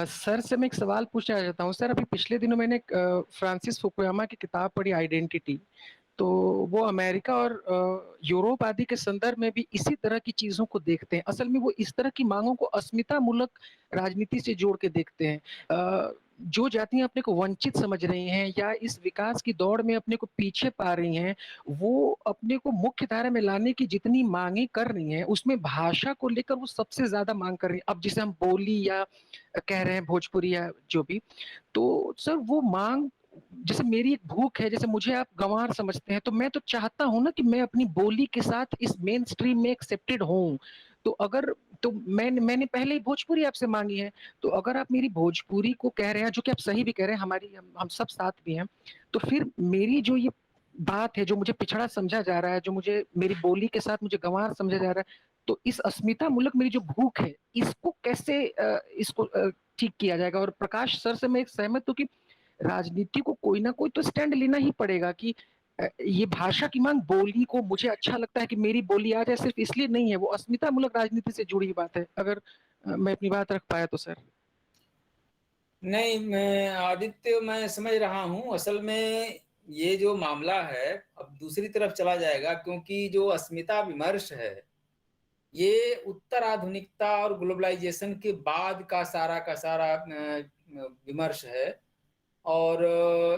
सर से मैं एक सवाल पूछना चाहता हूँ। सर, अभी पिछले दिनों मैंने फ्रांसिस फुकुयामा की किताब पढ़ी, आइडेंटिटी। तो वो अमेरिका और यूरोप आदि के संदर्भ में भी इसी तरह की चीजों को देखते हैं। असल में वो इस तरह की मांगों को अस्मिता मूलक राजनीति से जोड़ के देखते हैं। जो जातियां अपने को वंचित समझ रही हैं या इस विकास की दौड़ में अपने को पीछे पा रही हैं, वो अपने को मुख्य धारा में लाने की जितनी मांगे कर रही हैं, उसमें भाषा को लेकर वो सबसे ज्यादा मांग कर रही हैं। अब जिसे हम बोली या कह रहे हैं भोजपुरी या जो भी, तो सर वो मांग, जैसे मेरी एक भूख है, जैसे मुझे आप गंवार समझते हैं, तो मैं तो चाहता हूं ना कि मैं अपनी बोली के साथ इस मेन स्ट्रीम में एक्सेप्टेड हूं। तो अगर, तो मैंने पहले ही भोजपुरी आपसे मांगी है, तो अगर आप मेरी भोजपुरी को कह रहे हैं, जो कि आप सही भी कह रहे हैं, हमारी हम सब साथ भी हैं, तो फिर मेरी जो ये बात है, जो मुझे पिछड़ा समझा जा रहा है, जो मुझे मेरी बोली के साथ मुझे गंवार समझा जा रहा है, तो इस अस्मिता मूलक मेरी जो भूख है, इसको कैसे इसको ठीक किया जाएगा? और प्रकाश सर से मैं एक सहमत हूँ कि राजनीति को कोई ना कोई तो स्टैंड लेना ही पड़ेगा कि ये भाषा की मांग, बोली को मुझे अच्छा लगता है कि मेरी बोली आ जाए, सिर्फ इसलिए नहीं है, वो अस्मिता मूलक राजनीति से जुड़ी बात है। अगर मैं अपनी बात रख पाया तो सर। नहीं, मैं आदित्य, मैं समझ रहा हूँ। असल में ये जो मामला है अब दूसरी तरफ चला जाएगा, क्योंकि जो अस्मिता विमर्श है ये उत्तर आधुनिकता और ग्लोबलाइजेशन के बाद का सारा विमर्श है। और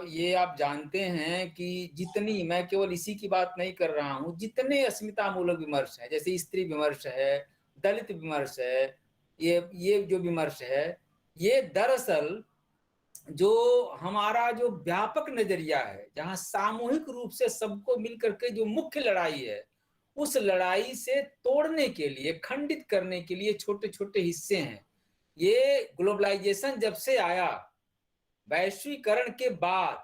ये आप जानते हैं कि जितनी, मैं केवल इसी की बात नहीं कर रहा हूँ, जितने अस्मिता मूलक विमर्श है, जैसे स्त्री विमर्श है, दलित विमर्श है, ये जो विमर्श है, ये दरअसल जो हमारा जो व्यापक नजरिया है, जहां सामूहिक रूप से सबको मिलकर के जो मुख्य लड़ाई है, उस लड़ाई से तोड़ने के लिए, खंडित करने के लिए छोटे छोटे हिस्से हैं। ये ग्लोबलाइजेशन जब से आया, वैश्वीकरण के बाद,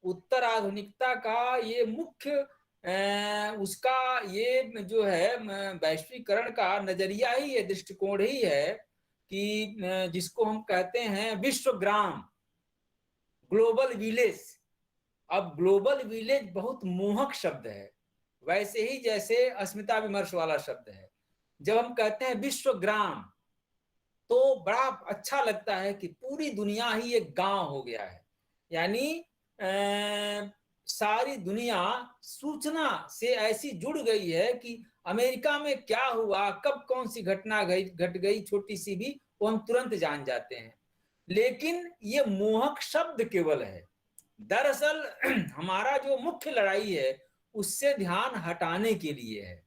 उत्तर आधुनिकता का ये मुख्य उसका ये जो है वैश्वीकरण का नजरिया ही है, दृष्टिकोण ही है कि जिसको हम कहते हैं विश्वग्राम, ग्लोबल विलेज। अब ग्लोबल विलेज बहुत मोहक शब्द है, वैसे ही जैसे अस्मिता विमर्श वाला शब्द है। जब हम कहते हैं विश्वग्राम, तो बड़ा अच्छा लगता है कि पूरी दुनिया ही एक गांव हो गया है। यानी सारी दुनिया सूचना से ऐसी जुड़ गई है कि अमेरिका में क्या हुआ, कब कौन सी घटना घट गई, छोटी सी भी, वो हम तुरंत जान जाते हैं। लेकिन ये मोहक शब्द केवल है। दरअसल हमारा जो मुख्य लड़ाई है उससे ध्यान हटाने के लिए है।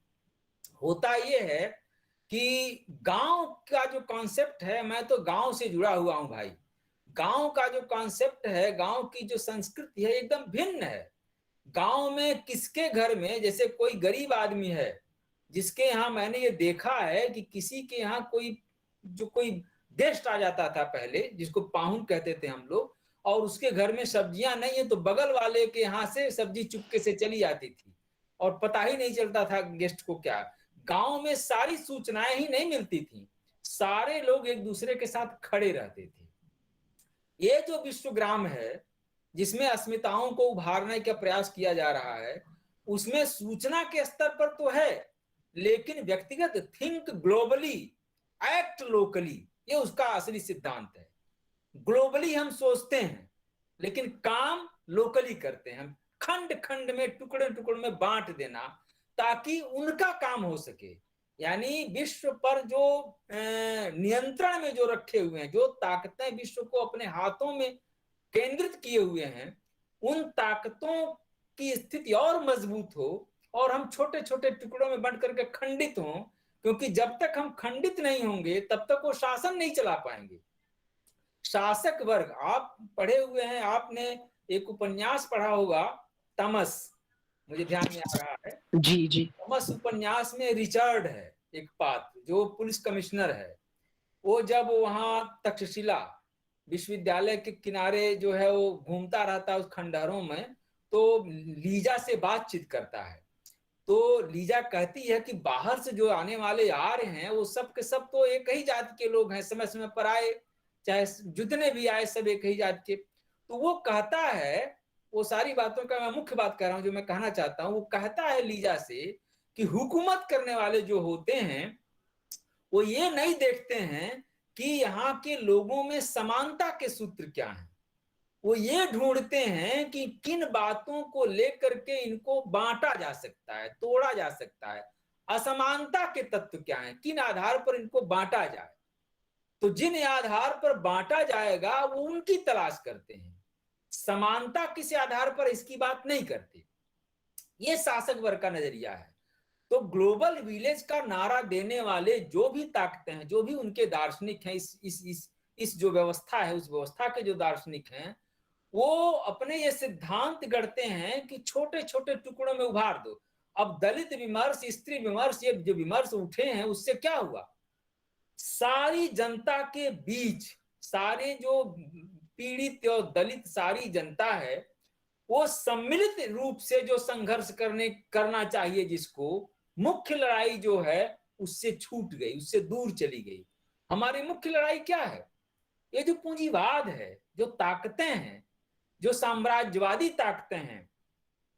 होता ये है कि गांव का जो कॉन्सेप्ट है, मैं तो गांव से जुड़ा हुआ हूं भाई, गांव का जो कॉन्सेप्ट है, गांव की जो संस्कृति है, एकदम भिन्न है। गांव में किसके घर में, जैसे कोई गरीब आदमी है जिसके यहाँ मैंने ये देखा है कि किसी के यहाँ कोई गेस्ट आ जाता था पहले, जिसको पाहुन कहते थे हम लोग, और उसके घर में सब्जियां नहीं है तो बगल वाले के यहाँ से सब्जी चुपके से चली आती थी और पता ही नहीं चलता था गेस्ट को क्या। गांव में सारी सूचनाएं ही नहीं मिलती थी, सारे लोग एक दूसरे के साथ खड़े रहते थे। ये जो विश्वग्राम है जिसमें अस्मिताओं को उभारने का प्रयास किया जा रहा है, उसमें सूचना के स्तर पर तो है, लेकिन व्यक्तिगत थिंक ग्लोबली एक्ट लोकली, ये उसका असली सिद्धांत है। ग्लोबली हम सोचते हैं लेकिन काम लोकली करते हैं। हम खंड खंड में, टुकड़े टुकड़े में बांट देना ताकि उनका काम हो सके। यानी विश्व पर जो नियंत्रण में जो रखे हुए हैं, जो ताकतें विश्व को अपने हाथों में केंद्रित किए हुए हैं, उन ताकतों की स्थिति और मजबूत हो और हम छोटे छोटे टुकड़ों में बंट करके खंडित हों, क्योंकि जब तक हम खंडित नहीं होंगे तब तक वो शासन नहीं चला पाएंगे। शासक वर्ग, आप पढ़े हुए हैं, आपने एक उपन्यास पढ़ा होगा तमस, मुझे ध्यान में आ रहा है। जी जी। तमस उपन्यास में रिचर्ड है एक पात्र जो पुलिस कमिश्नर है। वो जब वहां तक्षशिला विश्वविद्यालय के किनारे जो है वो घूमता रहता है उस खंडहरों में, तो लीजा से बातचीत करता है। तो लीजा कहती है कि बाहर से जो आने वाले आ रहे हैं वो सब के सब तो एक ही जाति के लोग हैं, समय समय पर आए, चाहे जितने भी आए सब एक ही जाति के। तो वो कहता है, वो सारी बातों का मैं मुख्य बात कर रहा हूं जो मैं कहना चाहता हूं, वो कहता है लीजा से कि हुकूमत करने वाले जो होते हैं वो ये नहीं देखते हैं कि यहाँ के लोगों में समानता के सूत्र क्या हैं। वो ये ढूंढते हैं कि किन बातों को लेकर के इनको बांटा जा सकता है, तोड़ा जा सकता है, असमानता के तत्व क्या हैं, किन आधार पर इनको बांटा जाए। तो जिन आधार पर बांटा जाएगा वो उनकी तलाश करते हैं, समानता किस आधार पर इसकी बात नहीं करते। ये शासक वर्ग का नजरिया है। तो ग्लोबल विलेज का नारा देने वाले जो भी ताकतें हैं, जो भी उनके दार्शनिक हैं, इस जो व्यवस्था है उस व्यवस्था के जो दार्शनिक हैं, वो अपने ये सिद्धांत गढ़ते हैं कि छोटे छोटे टुकड़ों में उभार दो। अब दलित विमर्श, स्त्री विमर्श, ये जो विमर्श उठे हैं उससे क्या हुआ, सारी जनता के बीच, सारे जो पीड़ित और दलित सारी जनता है, वो सम्मिलित रूप से जो संघर्ष करना चाहिए, जिसको मुख्य लड़ाई जो है उससे छूट गई, उससे दूर चली गई। हमारी मुख्य लड़ाई क्या है, ये जो पूंजीवाद है, जो ताकतें हैं, जो साम्राज्यवादी ताकतें हैं,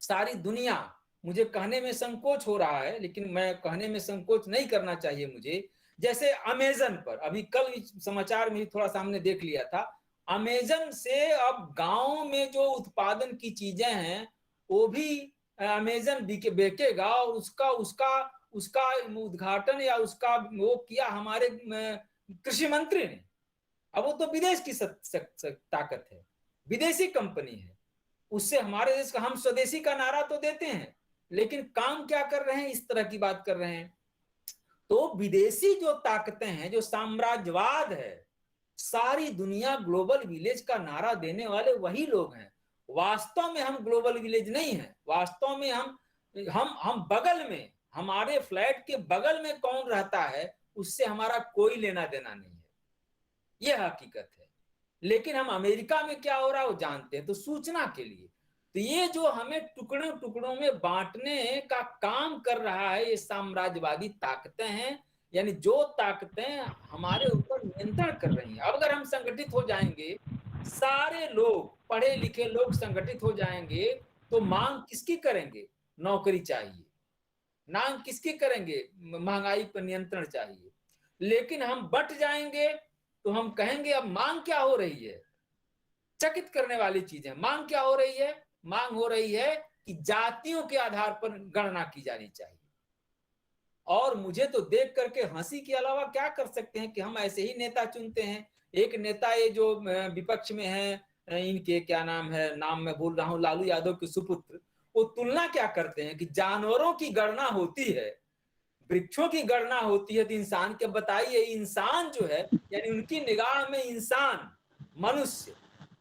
सारी दुनिया, मुझे कहने में संकोच हो रहा है लेकिन मैं कहने में संकोच नहीं करना चाहिए मुझे, जैसे अमेजन पर अभी कल समाचार में थोड़ा सा हमने देख लिया था, अमेजन से अब गांव में जो उत्पादन की चीजें हैं वो भी अमेजन बेचेगा, और उसका उद्घाटन या उसका वो किया हमारे कृषि मंत्री ने। अब वो तो विदेश की ताकत है, विदेशी कंपनी है, उससे हमारे देश का, हम स्वदेशी का नारा तो देते हैं लेकिन काम क्या कर रहे हैं, इस तरह की बात कर रहे हैं। तो विदेशी जो ताकतें हैं, जो साम्राज्यवाद है, सारी दुनिया ग्लोबल विलेज का नारा देने वाले वही लोग हैं। वास्तव में हम ग्लोबल विलेज नहीं है, वास्तव में हम बगल में, हमारे फ्लैट के बगल में कौन रहता है उससे हमारा कोई लेना देना नहीं है, यह हकीकत है। लेकिन हम अमेरिका में क्या हो रहा है वो जानते हैं। तो सूचना के लिए तो ये जो हमें टुकड़ों टुकड़ों में बांटने का काम कर रहा है, ये साम्राज्यवादी ताकतें हैं, यानी जो ताकतें हमारे ऊपर नियंत्रण कर रही हैं। अब अगर हम संगठित हो जाएंगे, सारे लोग, पढ़े लिखे लोग संगठित हो जाएंगे, तो मांग किसकी करेंगे, नौकरी चाहिए। मांग किसकी करेंगे, महंगाई पर नियंत्रण चाहिए। लेकिन हम बट जाएंगे तो हम कहेंगे अब मांग क्या हो रही है, चकित करने वाली चीज है। मांग क्या हो रही है, मांग हो रही है कि जातियों के आधार पर गणना की जानी चाहिए। और मुझे तो देख करके हंसी के अलावा क्या कर सकते हैं कि हम ऐसे ही नेता चुनते हैं। एक नेता ये जो विपक्ष में है, इनके क्या नाम है, नाम मैं भूल रहा हूं, लालू यादव के सुपुत्र, वो तुलना क्या करते हैं कि जानवरों की गणना होती है, वृक्षों की गणना होती है, तो इंसान के बताइए, इंसान जो है, यानी उनकी निगाह में इंसान, मनुष्य,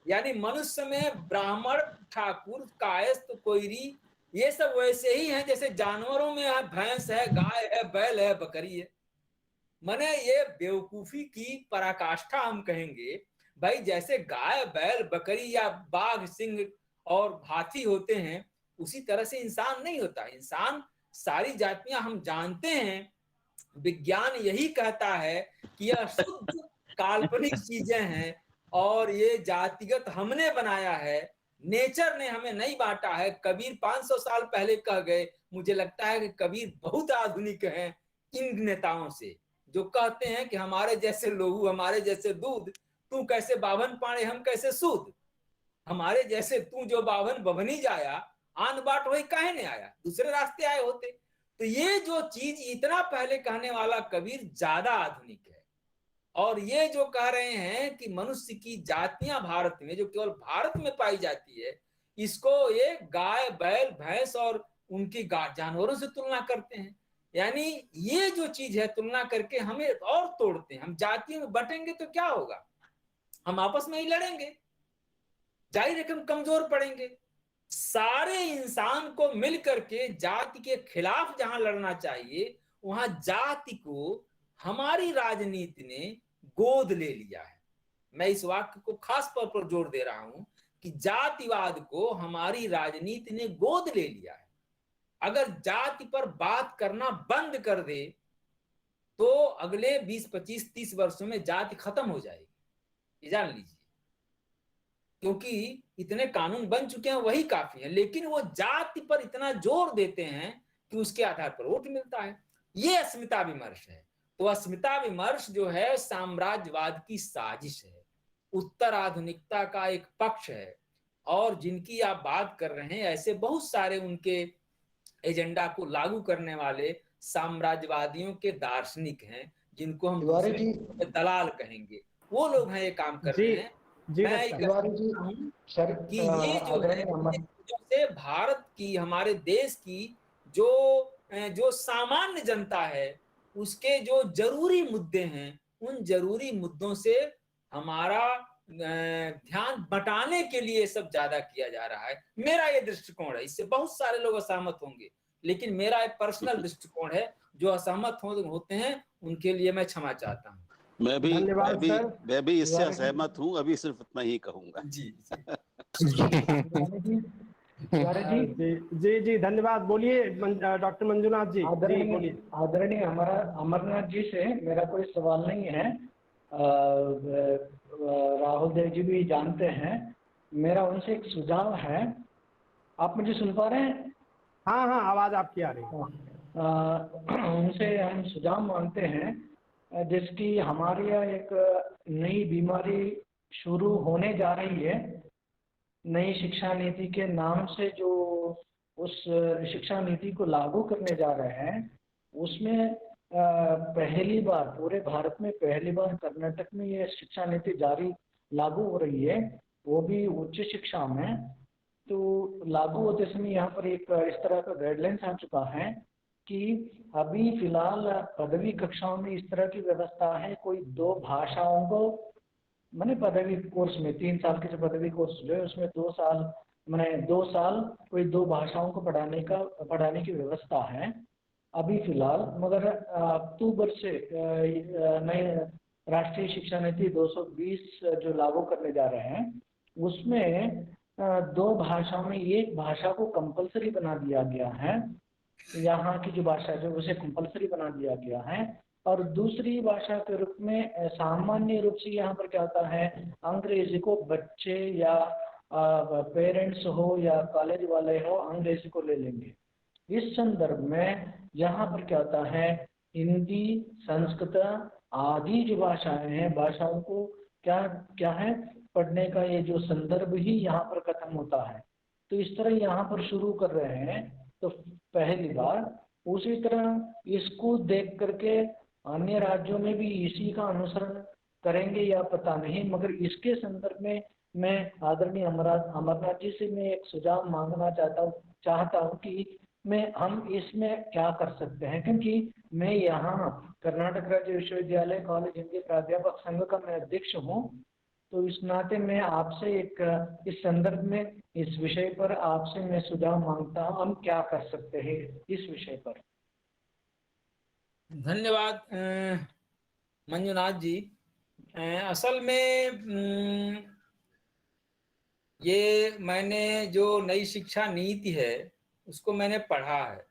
यानी मनुष्य में ब्राह्मण, ठाकुर, कायस्थ, कोयरी, ये सब वैसे ही हैं जैसे जानवरों में है, भैंस है, गाय है, बैल है, बकरी है। माने ये बेवकूफी की पराकाष्ठा हम कहेंगे। भाई जैसे गाय, बैल, बकरी या बाघ, सिंह और हाथी होते हैं, उसी तरह से इंसान नहीं होता। इंसान, सारी जातियां हम जानते हैं विज्ञान यही कहता है कि यह शुद्ध काल्पनिक चीजें हैं और ये जातिगत हमने बनाया है, नेचर ने हमें नहीं बांटा है। कबीर 500 साल पहले कह गए। मुझे लगता है कि कबीर बहुत आधुनिक हैं इन नेताओं से, जो कहते हैं कि हमारे जैसे लोहू, हमारे जैसे दूध, तू कैसे बावन पाणे हम कैसे सूद, हमारे जैसे तू जो बावन बभनी जाया, आन बाट वही काहे नहीं आया, दूसरे रास्ते आए होते। तो ये जो चीज इतना पहले कहने वाला कबीर ज्यादा आधुनिक है। और ये जो कह रहे हैं कि मनुष्य की जातियां भारत में, जो केवल भारत में पाई जाती है, इसको ये गाय, बैल, भैंस और उनकी जानवरों से तुलना करते हैं। यानी ये जो चीज है, तुलना करके हमें और तोड़ते हैं। हम जातियों में बटेंगे तो क्या होगा, हम आपस में ही लड़ेंगे, जाहिर है हम कमजोर पड़ेंगे। सारे इंसान को मिलकर के जाति के खिलाफ जहां लड़ना चाहिए, वहां जाति को हमारी राजनीति ने गोद ले लिया है। मैं इस वाक्य को खास तौर पर जोर दे रहा हूं कि जातिवाद को हमारी राजनीति ने गोद ले लिया है। अगर जाति पर बात करना बंद कर दे तो अगले 20, 25, 30 वर्षों में जाति खत्म हो जाएगी, ये जान लीजिए। क्योंकि इतने कानून बन चुके हैं, वही काफी है। लेकिन वो जाति पर इतना जोर देते हैं कि उसके आधार पर वोट मिलता है। ये अस्मिता विमर्श है। तो अस्मिता विमर्श जो है साम्राज्यवाद की साजिश है, उत्तर आधुनिकता का एक पक्ष है। और जिनकी आप बात कर रहे हैं, ऐसे बहुत सारे उनके एजेंडा को लागू करने वाले साम्राज्यवादियों के दार्शनिक हैं, जिनको हम दलाल कहेंगे, वो लोग हैं ये काम कर रहे हैं। मैं कि ये जो है से भारत की, हमारे देश की जो सामान्य जनता है, उसके जो जरूरी मुद्दे हैं, उन जरूरी मुद्दों से हमारा ध्यान बटाने के लिए सब ज्यादा किया जा रहा है। मेरा ये दृष्टिकोण है। इससे बहुत सारे लोग असहमत होंगे, लेकिन मेरा एक पर्सनल दृष्टिकोण है। जो असहमत होते हैं उनके लिए मैं क्षमा चाहता हूँ। मैं भी इससे असहमत हूँ। अभी सिर्फ इतना ही कहूंगा। जी जी जी धन्यवाद। बोलिए डॉक्टर मंजुनाथ जी। आदरणीय अमरनाथ जी से मेरा कोई सवाल नहीं है। राहुल देव जी भी जानते हैं। मेरा उनसे एक सुझाव है। आप मुझे सुन पा रहे हैं? हाँ हाँ, आवाज आपकी आ रही है। उनसे हम सुझाव मांगते हैं, जिसकी हमारे यहाँ एक नई बीमारी शुरू होने जा रही है। नई शिक्षा नीति के नाम से जो उस शिक्षा नीति को लागू करने जा रहे हैं, उसमें पहली बार पूरे भारत में पहली बार कर्नाटक में ये शिक्षा नीति लागू हो रही है, वो भी उच्च शिक्षा में। तो लागू होते समय यहाँ पर एक इस तरह का गाइडलाइंस आ चुका है कि अभी फिलहाल पदवी कक्षाओं में इस तरह की व्यवस्था है, कोई 2 भाषाओं को मैंने पदवी कोर्स में 3 साल के जो पदवी कोर्स जो है उसमें 2 साल मैंने 2 साल कोई 2 भाषाओं को पढ़ाने की व्यवस्था है अभी फिलहाल। मगर अक्टूबर से नई राष्ट्रीय शिक्षा नीति 220 जो लागू करने जा रहे हैं, उसमें 2 भाषाओं में एक भाषा को कंपलसरी बना दिया गया है। यहाँ की जो भाषा जो उसे कंपलसरी बना दिया गया है। और दूसरी भाषा के रूप में सामान्य रूप से यहाँ पर क्या होता है, अंग्रेजी को बच्चे या पेरेंट्स हो या कॉलेज वाले हो अंग्रेजी को ले लेंगे। इस संदर्भ में यहाँ पर क्या होता है, हिंदी, संस्कृत आदि जो भाषाएं हैं, भाषाओं को क्या है पढ़ने का ये जो संदर्भ ही यहाँ पर खत्म होता है। तो इस तरह यहाँ पर शुरू कर रहे हैं तो पहली बार। उसी तरह इसको देख करके अन्य राज्यों में भी इसी का अनुसरण करेंगे या पता नहीं, मगर इसके संदर्भ में मैं आदरणीय अमरनाथ जी से मैं एक सुझाव मांगना चाहता हूँ कि हम इसमें क्या कर सकते हैं। क्योंकि मैं यहाँ कर्नाटक राज्य विश्वविद्यालय कॉलेज हिंदी प्राध्यापक संघ का मैं अध्यक्ष हूँ। तो इस नाते मैं आपसे इस संदर्भ में इस विषय पर आपसे मैं सुझाव मांगता हूँ, हम क्या कर सकते हैं इस विषय पर। धन्यवाद मंजुनाथ जी। असल में ये मैंने जो नई शिक्षा नीति है उसको मैंने पढ़ा है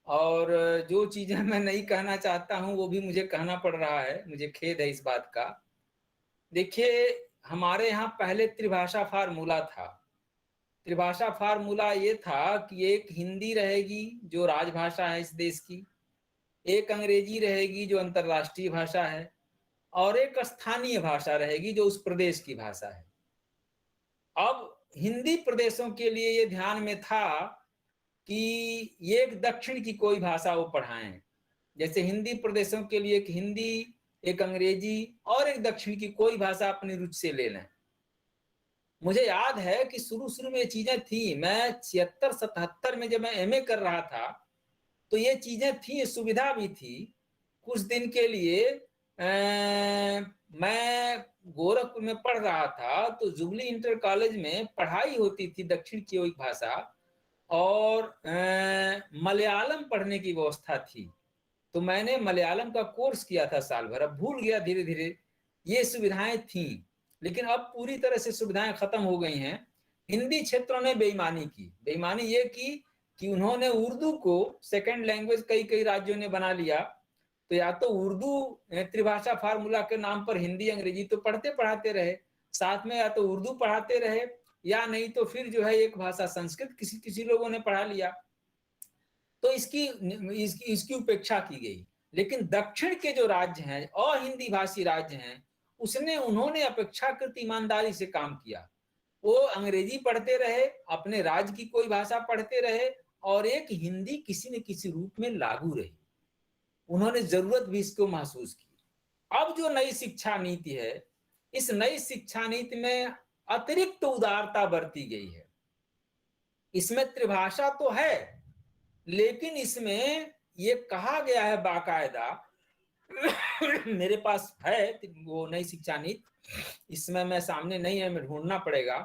और जो चीजें मैं नहीं कहना चाहता हूं वो भी मुझे कहना पड़ रहा है, मुझे खेद है इस बात का। देखिए, हमारे यहाँ पहले त्रिभाषा फार्मूला था। त्रिभाषा फार्मूला ये था कि एक हिंदी रहेगी जो राजभाषा है इस देश की, एक अंग्रेजी रहेगी जो अंतर्राष्ट्रीय भाषा है, और एक स्थानीय भाषा रहेगी जो उस प्रदेश की भाषा है। अब हिंदी प्रदेशों के लिए ये ध्यान में था कि ये एक दक्षिण की कोई भाषा वो पढ़ाएं, जैसे हिंदी प्रदेशों के लिए एक हिंदी, एक अंग्रेजी और एक दक्षिण की कोई भाषा अपनी रुचि से ले लें। मुझे याद है कि शुरू में ये चीजें थी। मैं 76-77 में जब मैं एमए कर रहा था तो ये चीजें थी, सुविधा भी थी। कुछ दिन के लिए मैं गोरखपुर में पढ़ रहा था तो जुबली इंटर कॉलेज में पढ़ाई होती थी दक्षिण की एक भाषा, और मलयालम पढ़ने की व्यवस्था थी। तो मैंने मलयालम का कोर्स किया था साल भर। अब भूल गया धीरे धीरे। ये सुविधाएं थी, लेकिन अब पूरी तरह से सुविधाएं खत्म हो गई हैं। हिंदी क्षेत्रों ने बेईमानी की। बेईमानी ये की कि उन्होंने उर्दू को सेकंड लैंग्वेज कई राज्यों ने बना लिया। तो या तो उर्दू त्रिभाषा फार्मूला के नाम पर हिंदी अंग्रेजी तो पढ़ते पढ़ाते रहे, साथ में या तो उर्दू पढ़ाते रहे, या नहीं तो फिर जो है एक भाषा संस्कृत किसी लोगों ने पढ़ा लिया। तो इसकी उपेक्षा की गई। लेकिन दक्षिण के जो राज्य हैं, अहिंदी भाषी राज्य हैं, उन्होंने अपेक्षाकृत ईमानदारी से काम किया। वो अंग्रेजी पढ़ते रहे, अपने राज्य की कोई भाषा पढ़ते रहे, और एक हिंदी किसी न किसी रूप में लागू रही। उन्होंने जरूरत भी इसको महसूस की। अब जो नई शिक्षा नीति है, इस नई शिक्षा नीति में अतिरिक्त उदारता बरती गई है। इसमें त्रिभाषा तो है, लेकिन इसमें ये कहा गया है बाकायदा मेरे पास है वो नई शिक्षा नीति, इसमें मैं सामने नहीं है, मैं ढूंढना पड़ेगा।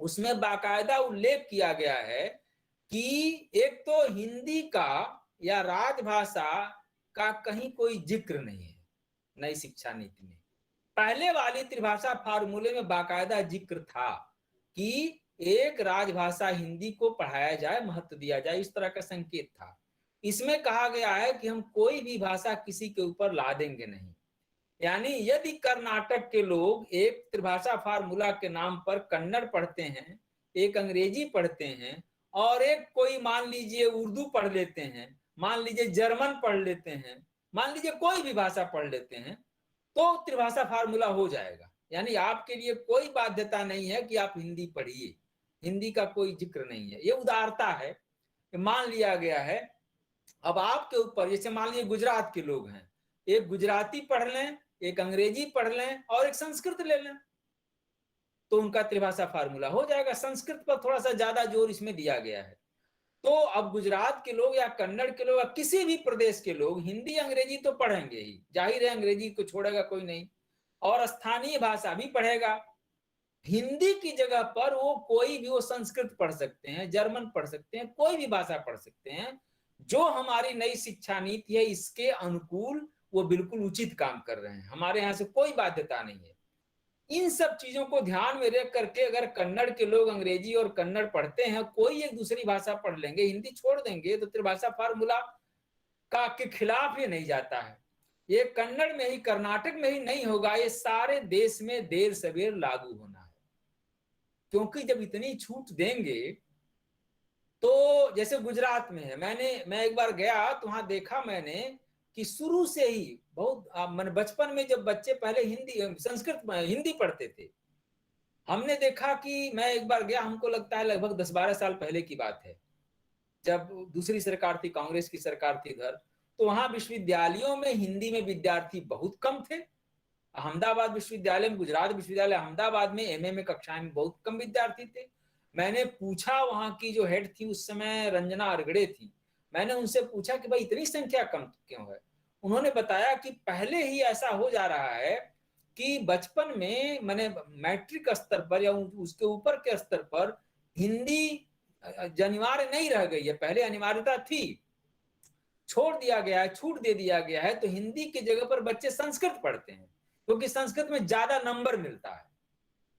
उसमें बाकायदा उल्लेख किया गया है कि एक तो हिंदी का या राजभाषा का कहीं कोई जिक्र नहीं है नई शिक्षा नीति में। पहले वाली त्रिभाषा फार्मूले में बाकायदा जिक्र था कि एक राजभाषा हिंदी को पढ़ाया जाए, महत्व दिया जाए, इस तरह का संकेत था। इसमें कहा गया है कि हम कोई भी भाषा किसी के ऊपर ला देंगे नहीं। यानी यदि कर्नाटक के लोग एक त्रिभाषा फार्मूला के नाम पर कन्नड़ पढ़ते हैं, एक अंग्रेजी पढ़ते हैं, और एक कोई मान लीजिए उर्दू पढ़ लेते हैं, मान लीजिए जर्मन पढ़ लेते हैं, मान लीजिए कोई भी भाषा पढ़ लेते हैं, तो त्रिभाषा फार्मूला हो जाएगा। यानी आपके लिए कोई बाध्यता नहीं है कि आप हिंदी पढ़िए, हिंदी का कोई जिक्र नहीं है। ये उदारता है, मान लिया गया है। अब आपके ऊपर, जैसे मान लीजिए गुजरात के लोग हैं, एक गुजराती पढ़ लें, एक अंग्रेजी पढ़ लें और एक संस्कृत ले लें, तो उनका त्रिभाषा फार्मूला हो जाएगा। संस्कृत पर थोड़ा सा ज्यादा जोर इसमें दिया गया है। तो अब गुजरात के लोग या कन्नड़ के लोग या किसी भी प्रदेश के लोग हिंदी अंग्रेजी तो पढ़ेंगे ही, जाहिर है, अंग्रेजी को छोड़ेगा कोई नहीं, और स्थानीय भाषा भी पढ़ेगा। हिंदी की जगह पर वो कोई भी, वो संस्कृत पढ़ सकते हैं, जर्मन पढ़ सकते हैं, कोई भी भाषा पढ़ सकते हैं। जो हमारी नई शिक्षा नीति है इसके अनुकूल वो बिल्कुल उचित काम कर रहे हैं। हमारे यहाँ से कोई बाध्यता नहीं है। इन सब चीजों को ध्यान में रख करके अगर कन्नड़ के लोग अंग्रेजी और कन्नड़ पढ़ते हैं, कोई एक दूसरी भाषा पढ़ लेंगे, हिंदी छोड़ देंगे, तो त्रिभाषा फार्मूला का के खिलाफ ये नहीं जाता है। ये कन्नड़ में ही, कर्नाटक में ही नहीं होगा, ये सारे देश में देर सवेर लागू होना है। क्योंकि जब इतनी छूट देंगे, तो जैसे गुजरात में है, मैं एक बार गया तो वहां देखा मैंने कि शुरू से ही बहुत, मैंने बचपन में जब बच्चे पहले हिंदी पढ़ते थे, हमने देखा कि मैं एक बार गया, हमको लगता है लगभग 10-12 साल पहले की बात है, जब दूसरी सरकार थी, कांग्रेस की सरकार थी इधर, तो वहां विश्वविद्यालयों में हिंदी में विद्यार्थी बहुत कम थे। अहमदाबाद विश्वविद्यालय में, गुजरात विश्वविद्यालय अहमदाबाद में एमए में कक्षाएं में बहुत कम विद्यार्थी थे। मैंने पूछा, वहां की जो हेड थी उस समय रंजना अरगड़े थी, मैंने उनसे पूछा कि भाई इतनी संख्या कम क्यों है। उन्होंने बताया कि पहले ही ऐसा हो जा रहा है कि बचपन में, मैंने मैट्रिक स्तर पर या उसके ऊपर के स्तर पर हिंदी अनिवार्य नहीं रह गई है। पहले अनिवार्यता थी, छोड़ दिया गया है, छूट दे दिया गया है, तो हिंदी की जगह पर बच्चे संस्कृत पढ़ते हैं, क्योंकि संस्कृत में ज्यादा नंबर मिलता है।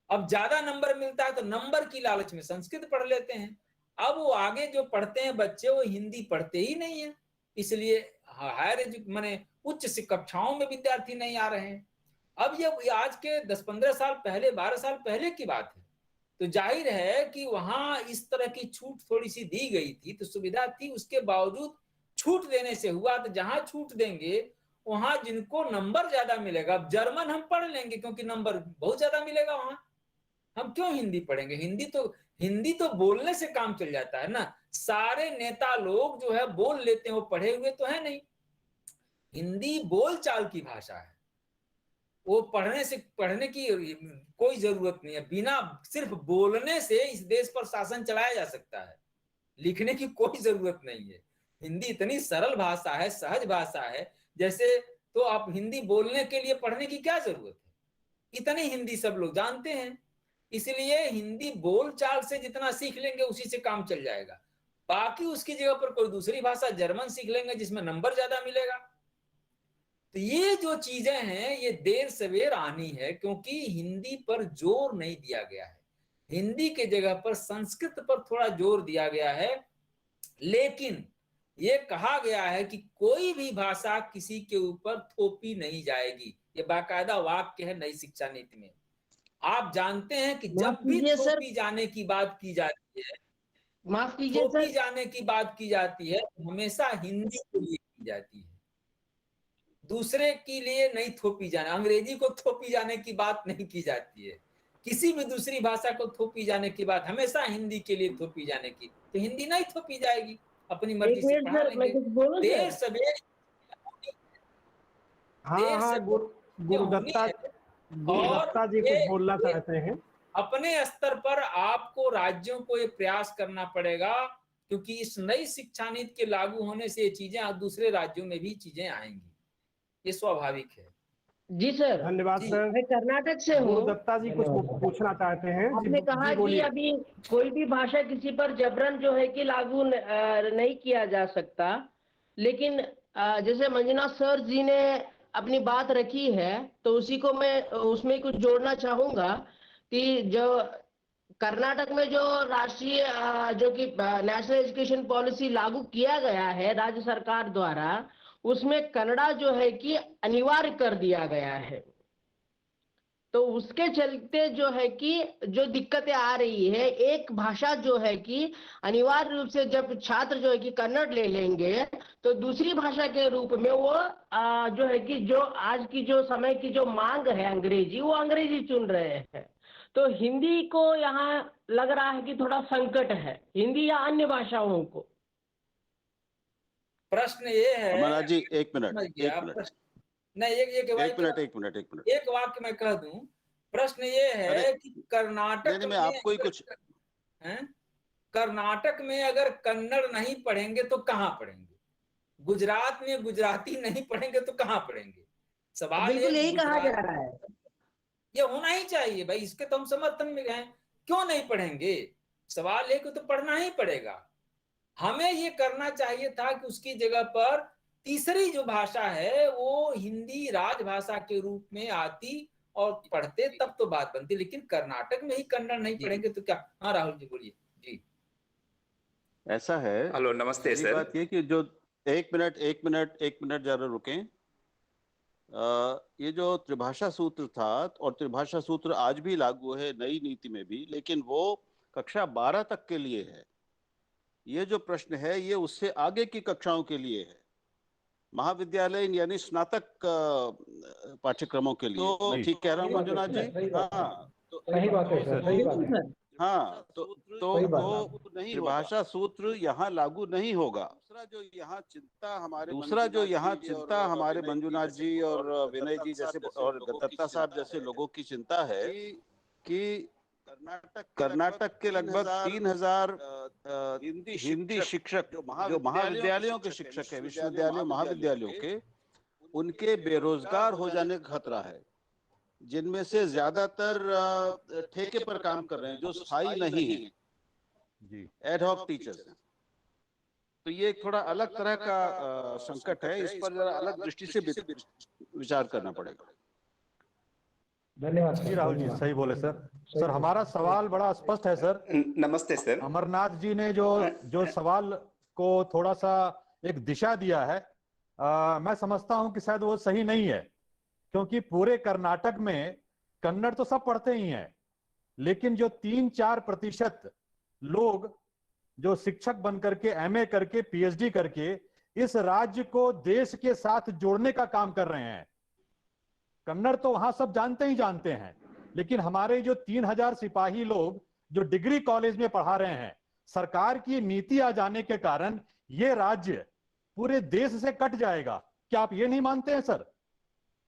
अब ज्यादा नंबर मिलता है तो नंबर की लालच में संस्कृत पढ़ लेते हैं, अब वो आगे जो पढ़ते हैं बच्चे वो हिंदी पढ़ते ही नहीं है, इसलिए हायर माने उच्च कक्षाओं में विद्यार्थी नहीं आ रहे हैं। अब ये आज के 10-15 साल पहले, 12 साल पहले की बात है, तो जाहिर है कि वहां इस तरह की छूट थोड़ी सी दी गई थी, तो सुविधा थी, उसके बावजूद छूट देने से हुआ। तो जहां छूट देंगे वहां जिनको नंबर ज्यादा मिलेगा, अब जर्मन हम पढ़ लेंगे क्योंकि नंबर बहुत ज्यादा मिलेगा वहां, हम क्यों हिंदी पढ़ेंगे? हिंदी तो बोलने से काम चल जाता है ना। सारे नेता लोग जो है बोल लेते हैं, वो पढ़े हुए तो है नहीं। हिंदी बोलचाल की भाषा है, वो पढ़ने की कोई जरूरत नहीं है। बिना सिर्फ बोलने से इस देश पर शासन चलाया जा सकता है, लिखने की कोई जरूरत नहीं है। हिंदी इतनी सरल भाषा है, सहज भाषा है, जैसे तो आप हिंदी बोलने के लिए पढ़ने की क्या जरूरत है? इतनी हिंदी सब लोग जानते हैं। इसलिए हिंदी बोलचाल से जितना सीख लेंगे उसी से काम चल जाएगा। बाकी उसकी जगह पर कोई दूसरी भाषा जर्मन सीख लेंगे जिसमें नंबर ज्यादा मिलेगा। तो ये जो चीजें हैं ये देर सवेर आनी है, क्योंकि हिंदी पर जोर नहीं दिया गया है। हिंदी के जगह पर संस्कृत पर थोड़ा जोर दिया गया है, लेकिन ये कहा गया है कि कोई भी भाषा किसी के ऊपर थोपी नहीं जाएगी। ये बाकायदा वाक्य है नई शिक्षा नीति में। आप जानते हैं कि जब भी थोपी जाने की बात की जाती है, माफ कीजिए थोपी सर, जाने की बात की जाती है हमेशा हिंदी के लिए की जाती है, दूसरे के लिए नहीं थोपी जाना। अंग्रेजी को थोपी जाने की बात नहीं की जाती है, किसी भी दूसरी भाषा को थोपी जाने की बात हमेशा हिंदी के लिए थोपी जाने की। तो हिंदी नहीं थोपी जाएगी, अपनी मर्जी से पढ़ा लेंगे। देर सवेर हाँ, गुरुदत्ता जी कुछ बोलना चाहते हैं। अपने स्तर पर आपको राज्यों को ये प्रयास करना पड़ेगा, क्योंकि इस नई शिक्षा नीति के लागू होने से ये चीजें दूसरे राज्यों में भी चीजें आएंगी, ये स्वाभाविक है। जी सर, धन्यवाद सर। मैं कर्नाटक से हूँ। गुरुदत्ता जी कुछ पूछना चाहते हैं। आपने कहा कि अभी कोई भी भाषा किसी पर जबरन जो है कि लागू नहीं किया जा सकता, लेकिन जैसे मंजुनाथ सर जी ने अपनी बात रखी है, तो उसी को मैं उसमें कुछ जोड़ना चाहूंगा कि जो कर्नाटक में जो राष्ट्रीय जो कि नेशनल एजुकेशन पॉलिसी लागू किया गया है राज्य सरकार द्वारा, उसमें कन्नड़ा जो है कि अनिवार्य कर दिया गया है। तो उसके चलते जो है कि जो दिक्कतें आ रही है, एक भाषा जो है कि अनिवार्य रूप से जब छात्र जो है कि कन्नड़ ले लेंगे, तो दूसरी भाषा के रूप में वो जो है कि जो आज की जो समय की जो मांग है अंग्रेजी, वो अंग्रेजी चुन रहे हैं। तो हिंदी को यहाँ लग रहा है कि थोड़ा संकट है, हिंदी या अन्य भाषाओं को। प्रश्न ये है, महाराज जी एक मिनट नहीं, एक वाक्य मैं कह दूं। प्रश्न ये है कि कर्नाटक में आपको ही कुछ कर्नाटक में अगर कन्नड़ नहीं पढ़ेंगे तो कहाँ पढ़ेंगे? गुजरात में गुजराती नहीं पढ़ेंगे तो कहाँ पढ़ेंगे? सवाल बिल्कुल यही कहा जा रहा है। ये होना ही चाहिए भाई, इसके तो हम समर्थन में हैं। क्यों नहीं पढ़ेंगे? सवाल है कि तो पढ़ना ही पड़ेगा। हमें ये करना चाहिए था कि उसकी जगह पर तीसरी जो भाषा है वो हिंदी राजभाषा के रूप में आती और पढ़ते, तब तो बात बनती। लेकिन कर्नाटक में ही कन्नड़ नहीं पढ़ेंगे तो क्या? हाँ राहुल जी बोलिए। जी ऐसा है। हेलो, नमस्ते सर। बात ये कि जो एक मिनट जरा रुकें। ये जो त्रिभाषा सूत्र था, और त्रिभाषा सूत्र आज भी लागू है नई नीति में भी, लेकिन वो कक्षा 12 तक के लिए है। ये जो प्रश्न है ये उससे आगे की कक्षाओं के लिए है, महाविद्यालय यानी स्नातक पाठ्यक्रमों के लिए। तो ठीक कह रहा हूँ मंजुनाथ जी? हाँ, सही बात है सर, सही बात है। हाँ, तो त्रिभाषा सूत्र यहाँ लागू नहीं होगा। दूसरा जो यहाँ चिंता हमारे मंजुनाथ जी और विनय जी जैसे और दत्ता साहब जैसे लोगों की चिंता है कि कर्नाटक के लगभग 3000 हिंदी शिक्षक जो महाविद्यालयों के शिक्षक है, विश्वविद्यालयों महाविद्यालयों के, उनके बेरोजगार हो जाने का खतरा है, जिनमें से ज्यादातर ठेके पर काम कर रहे हैं, जो स्थायी नहीं है, एडहॉक टीचर्स हैं। तो ये एक थोड़ा अलग तरह का संकट है, इस पर जरा अलग दृष्टि से विचार करना पड़ेगा। धन्यवाद जी सर, राहुल जी धन्यवाद। सही बोले सर। सर हमारा सवाल बड़ा स्पष्ट है सर। नमस्ते सर। अमरनाथ जी ने जो सवाल को थोड़ा सा एक दिशा दिया है, मैं समझता हूं कि शायद वो सही नहीं है, क्योंकि पूरे कर्नाटक में कन्नड़ तो सब पढ़ते ही हैं, लेकिन जो 3-4% लोग जो शिक्षक बन करके एमए करके पीएचडी करके इस राज्य को देश के साथ जोड़ने का काम कर रहे हैं। कन्नड़ तो वहां सब जानते ही जानते हैं, लेकिन हमारे जो 3000 सिपाही लोग जो डिग्री कॉलेज में पढ़ा रहे हैं, सरकार की नीति आ जाने के कारण ये राज्य पूरे देश से कट जाएगा। क्या आप ये नहीं मानते हैं सर?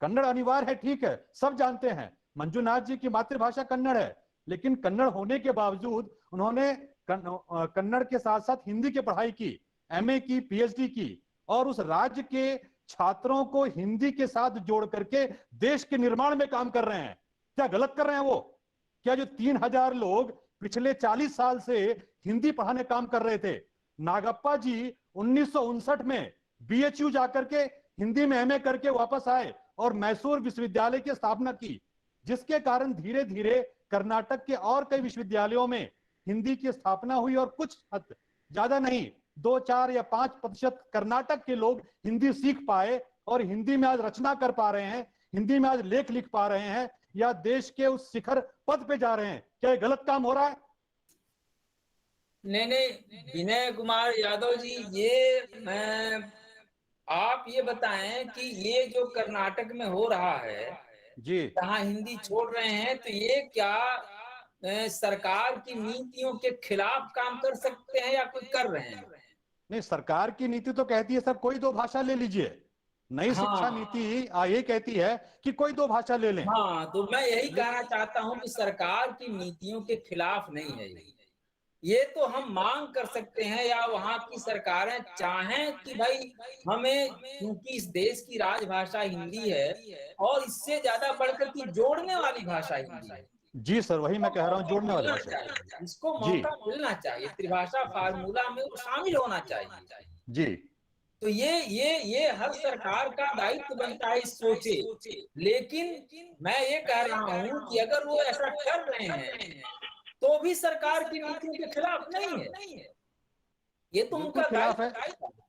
कन्नड़ अनिवार्य है, ठीक है, सब जानते हैं, मंजुनाथ जी की मातृभाषा कन्नड़ है, लेकिन कन्नड़ होने के बावजूद उन्होंने कन्नड़ के साथ साथ हिंदी की पढ़ाई की, एमए की, पीएचडी की, और उस राज्य के छात्रों को हिंदी के साथ जोड़ करके देश के निर्माण में काम कर रहे हैं। क्या गलत कर रहे हैं वो? क्या जो 3000 लोग पिछले 40 साल से हिंदी पढ़ाने काम कर रहे थे, नागप्पा जी 1959 में बीएचयू जाकर के हिंदी में एमए करके वापस आए और मैसूर विश्वविद्यालय की स्थापना की, जिसके कारण धीरे धीरे कर्नाटक के और कई विश्वविद्यालयों में हिंदी की स्थापना हुई और कुछ ज्यादा नहीं 2, 4 या 5% कर्नाटक के लोग हिंदी सीख पाए और हिंदी में आज रचना कर पा रहे हैं, हिंदी में आज लेख लिख पा रहे हैं या देश के उस शिखर पद पे जा रहे हैं। क्या ये गलत काम हो रहा है? नहीं, विनय कुमार यादव जी, ये आप ये बताएं कि ये जो कर्नाटक में हो रहा है जी, जहाँ हिंदी छोड़ रहे हैं, तो ये क्या सरकार की नीतियों के खिलाफ काम कर सकते हैं या कुछ कर रहे हैं? नहीं, सरकार की नीति तो कहती है सर कोई 2 भाषा ले लीजिए। नई शिक्षा नीति ये कहती है कि कोई 2 भाषा ले लें। हाँ, तो मैं यही कहना चाहता हूँ कि सरकार की नीतियों के खिलाफ नहीं है ये तो हम मांग कर सकते हैं, या वहाँ की सरकारें चाहें कि भाई हमें, क्योंकि इस देश की राजभाषा हिंदी है और इससे ज्यादा बढ़कर की जोड़ने वाली भाषा हिंदी है। जी सर, वही मैं कह रहा हूँ, जोड़ने वाली भाषा। इसको मौका मिलना चाहिए, त्रिभाषा फार्मूला में वो शामिल होना चाहिए जी। तो ये हर सरकार का दायित्व बनता है इस सोचे। लेकिन मैं ये कह रहा हूँ कि अगर वो ऐसा कर रहे हैं तो भी सरकार की नीतियों के खिलाफ नहीं है, ये तो उनका खिलाफ है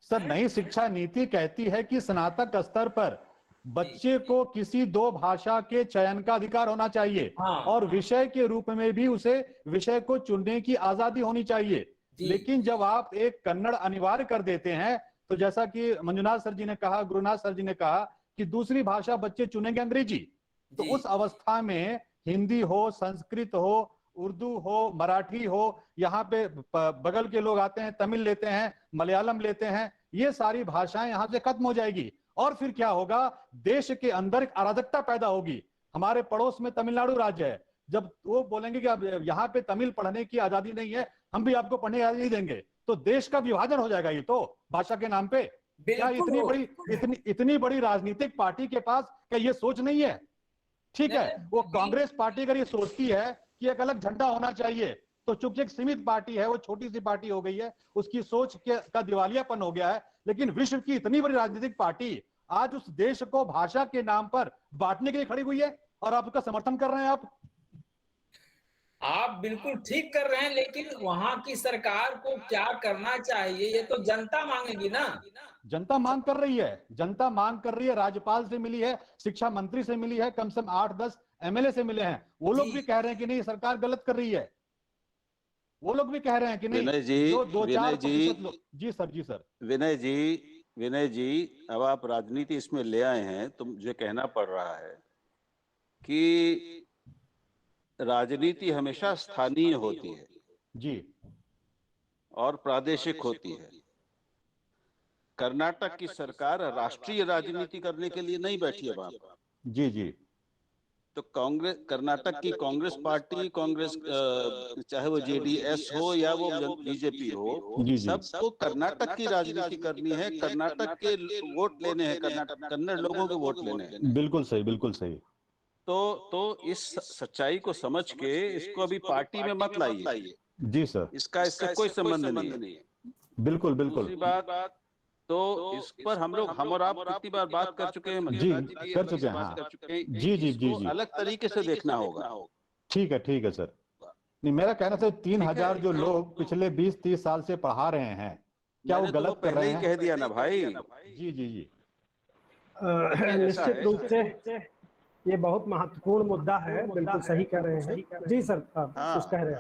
सर। नई शिक्षा नीति कहती है कि स्नातक स्तर पर बच्चे को किसी 2 भाषा के चयन का अधिकार होना चाहिए और विषय के रूप में भी उसे विषय को चुनने की आजादी होनी चाहिए। लेकिन जब आप एक कन्नड़ अनिवार्य कर देते हैं, तो जैसा कि मंजुनाथ सर जी ने कहा, गुरुनाथ सर जी ने कहा कि दूसरी भाषा बच्चे चुनेंगे अंग्रेजी, तो उस अवस्था में हिंदी हो, संस्कृत हो, उर्दू हो, मराठी हो, यहाँ पे बगल के लोग आते हैं, तमिल लेते हैं, मलयालम लेते हैं, ये सारी भाषाएं यहाँ से खत्म हो जाएगी। और फिर क्या होगा? देश के अंदर एक अराजकता पैदा होगी। हमारे पड़ोस में तमिलनाडु राज्य है, जब वो बोलेंगे कि अब यहाँ पे तमिल पढ़ने की आजादी नहीं है, हम भी आपको पढ़ने की आजादी नहीं देंगे, तो देश का विभाजन हो जाएगा ये तो भाषा के नाम पे। क्या इतनी बड़ी राजनीतिक पार्टी के पास क्या ये सोच नहीं है? ठीक है, वो कांग्रेस पार्टी अगर ये सोचती है कि एक अलग झंडा होना चाहिए, तो चूंकि एक सीमित पार्टी है, वो छोटी सी पार्टी हो गई है, उसकी सोच का दिवालियापन हो गया है। लेकिन विश्व की इतनी बड़ी राजनीतिक पार्टी आज उस देश को भाषा के नाम पर बांटने के लिए खड़ी हुई है और आप उसका समर्थन कर रहे हैं। आप बिल्कुल ठीक कर रहे हैं, लेकिन वहां की सरकार को क्या करना चाहिए ये तो जनता मांगेगी ना। जनता मांग कर रही है, जनता मांग कर रही है, राज्यपाल से मिली है, शिक्षा मंत्री से मिली है, कम से कम 8-10 एमएलए से मिले हैं, वो लोग भी कह रहे हैं कि नहीं सरकार गलत कर रही है। वो लोग भी कह रहे हैं कि नहीं। विनय जी, जो 2-4% लोग। जी सर, जी सर। विनय जी, अब आप राजनीति इसमें ले आए हैं, तो मुझे कहना पड़ रहा है कि राजनीति हमेशा स्थानीय होती है जी और प्रादेशिक होती है। कर्नाटक की सरकार राष्ट्रीय राजनीति करने के लिए नहीं बैठी है वहां पर। जी जी। तो कांग्रेस, कर्नाटक की कांग्रेस पार्टी, कांग्रेस चाहे वो जेडीएस हो या वो बीजेपी हो, सबको कर्नाटक की राजनीति करनी है, कर्नाटक के वोट लेने हैं, कर्नाटक कन्नड़ लोगों के वोट लेने हैं। बिल्कुल सही, बिल्कुल सही। तो इस सच्चाई को समझ के इसको अभी पार्टी में मत लाइए। जी सर, इसका कोई संबंध नहीं है। बिल्कुल बिल्कुल। दूसरी बात, तो इस पर हम और आप कितनी बार बात कर चुके हैं, जी कर चुके हैं, हाँ कर चुके हैं। जी जी जी इसको जी अलग तरीके से देखना होगा। ठीक है सर। नहीं, मेरा कहना था 3000 जो लोग पिछले 20-30 साल से पढ़ा रहे हैं, क्या वो गलत कर रहे हैं? कह दिया ना भाई। जी जी जी निश्चित रूप से ये बहुत महत्वपूर्ण मुद्दा है, बिल्कुल सही कह रहे हैं जी सर। कुछ कह रहे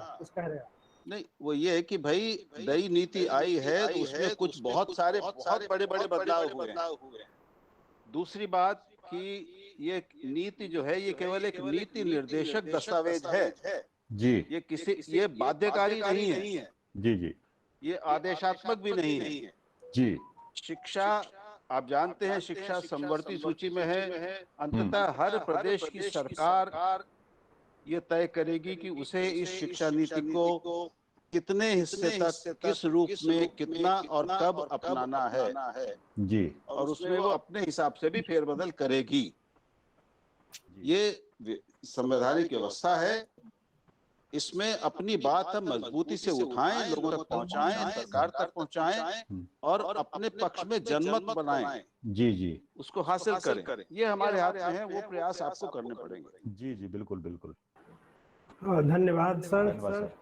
हैं नहीं, वो ये है कि भाई नई नीति आई है तो उसमें कुछ बहुत बड़े बड़े बदलाव हुए हैं। दूसरी बात कि ये नीति जो है ये केवल एक नीति निर्देशक दस्तावेज है जी। ये बाध्यकारी नहीं है जी ये आदेशात्मक भी नहीं है जी। शिक्षा, आप जानते हैं, शिक्षा समवर्ती सूची में है। अंततः हर प्रदेश की सरकार ये तय करेगी कि उसे इस शिक्षा नीति को कितने हिस्से तक, किस रूप में, कितना और कब अपनाना है जी। और उसमें वो अपने हिसाब से भी फेरबदल करेगी। ये संवैधानिक व्यवस्था है, इसमें अपनी बात हम मजबूती से उठाएं, लोगों तक पहुंचाएं, सरकार तक पहुंचाएं और अपने पक्ष में जनमत बनाएं, जी जी, उसको हासिल करें। ये हमारे हाथ में है, वो प्रयास आपको करने पड़ेंगे। जी जी बिल्कुल बिल्कुल। धन्यवाद सर।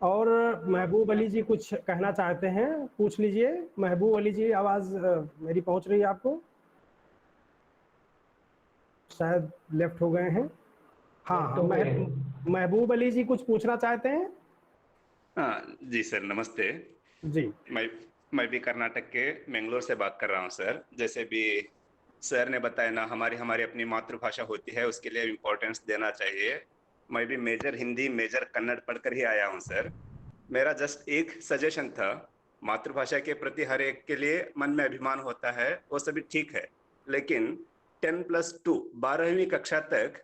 और महबूब अली जी कुछ कहना चाहते हैं, पूछ लीजिए। महबूब अली जी, आवाज मेरी पहुंच रही है आपको? शायद लेफ्ट हो गए हैं। हाँ, महबूब अली जी कुछ पूछना चाहते हैं? हाँ जी सर, नमस्ते जी। मैं भी कर्नाटक के मैंगलोर से बात कर रहा हूँ सर। जैसे भी सर ने बताया ना, हमारी अपनी मातृभाषा होती है, उसके लिए इम्पोर्टेंस देना चाहिए। मैं भी मेजर हिंदी, मेजर कन्नड़ पढ़कर ही आया हूँ सर। मेरा जस्ट एक सजेशन था, मातृभाषा के प्रति हर एक के लिए मन में अभिमान होता है, वो सभी ठीक है, लेकिन 10+2 12वीं कक्षा तक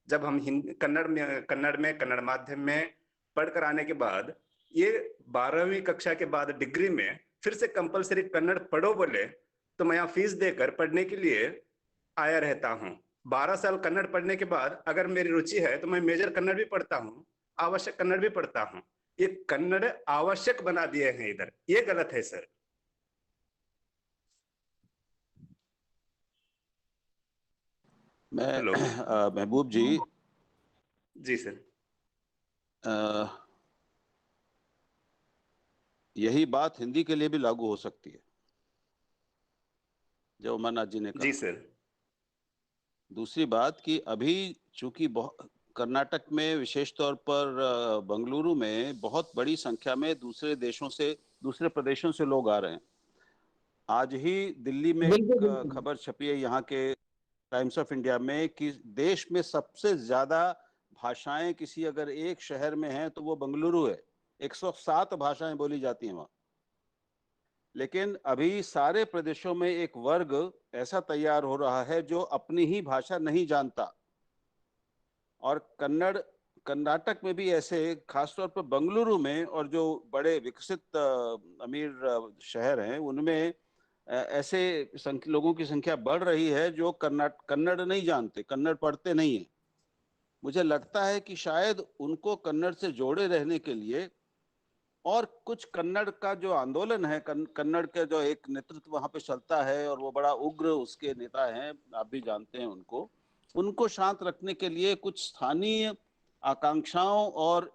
जब हम कन्नड़ माध्यम में पढ़कर आने के बाद, ये 12वीं कक्षा के बाद डिग्री में फिर से कंपलसरी कन्नड़ पढ़ो बोले तो मैं यहाँ फीस देकर पढ़ने के लिए आया रहता हूँ। 12 साल कन्नड़ पढ़ने के बाद अगर मेरी रुचि है तो मैं मेजर कन्नड़ भी पढ़ता हूँ, आवश्यक कन्नड़ भी पढ़ता हूँ। ये कन्नड़ आवश्यक बना दिए हैं इधर, ये गलत है सर। मैं महबूब जी सर, यही बात हिंदी के लिए भी लागू हो सकती है जो अमरनाथ जी ने कहा। जी सर। दूसरी बात कि अभी चूंकि कर्नाटक में, विशेष तौर पर बंगलुरु में बहुत बड़ी संख्या में दूसरे प्रदेशों से लोग आ रहे हैं। आज ही दिल्ली में एक खबर छपी है यहाँ के टाइम्स ऑफ इंडिया में कि देश में सबसे ज्यादा भाषाएं किसी अगर एक शहर में हैं तो वो बंगलुरु है। 107 भाषाएं बोली जाती हैं वहां। लेकिन अभी सारे प्रदेशों में एक वर्ग ऐसा तैयार हो रहा है जो अपनी ही भाषा नहीं जानता, और कर्नाटक में भी ऐसे, खासतौर पर बंगलुरु में और जो बड़े विकसित अमीर शहर हैं उनमें ऐसे लोगों की संख्या बढ़ रही है जो कन्नड़ नहीं जानते, कन्नड़ पढ़ते नहीं है। मुझे लगता है कि शायद उनको कन्नड़ से जोड़े रहने के लिए, और कुछ कन्नड़ का जो आंदोलन है, कन्नड़ के जो एक नेतृत्व वहां पे चलता है और वो बड़ा उग्र उसके नेता हैं, आप भी जानते हैं उनको शांत रखने के लिए कुछ स्थानीय आकांक्षाओं और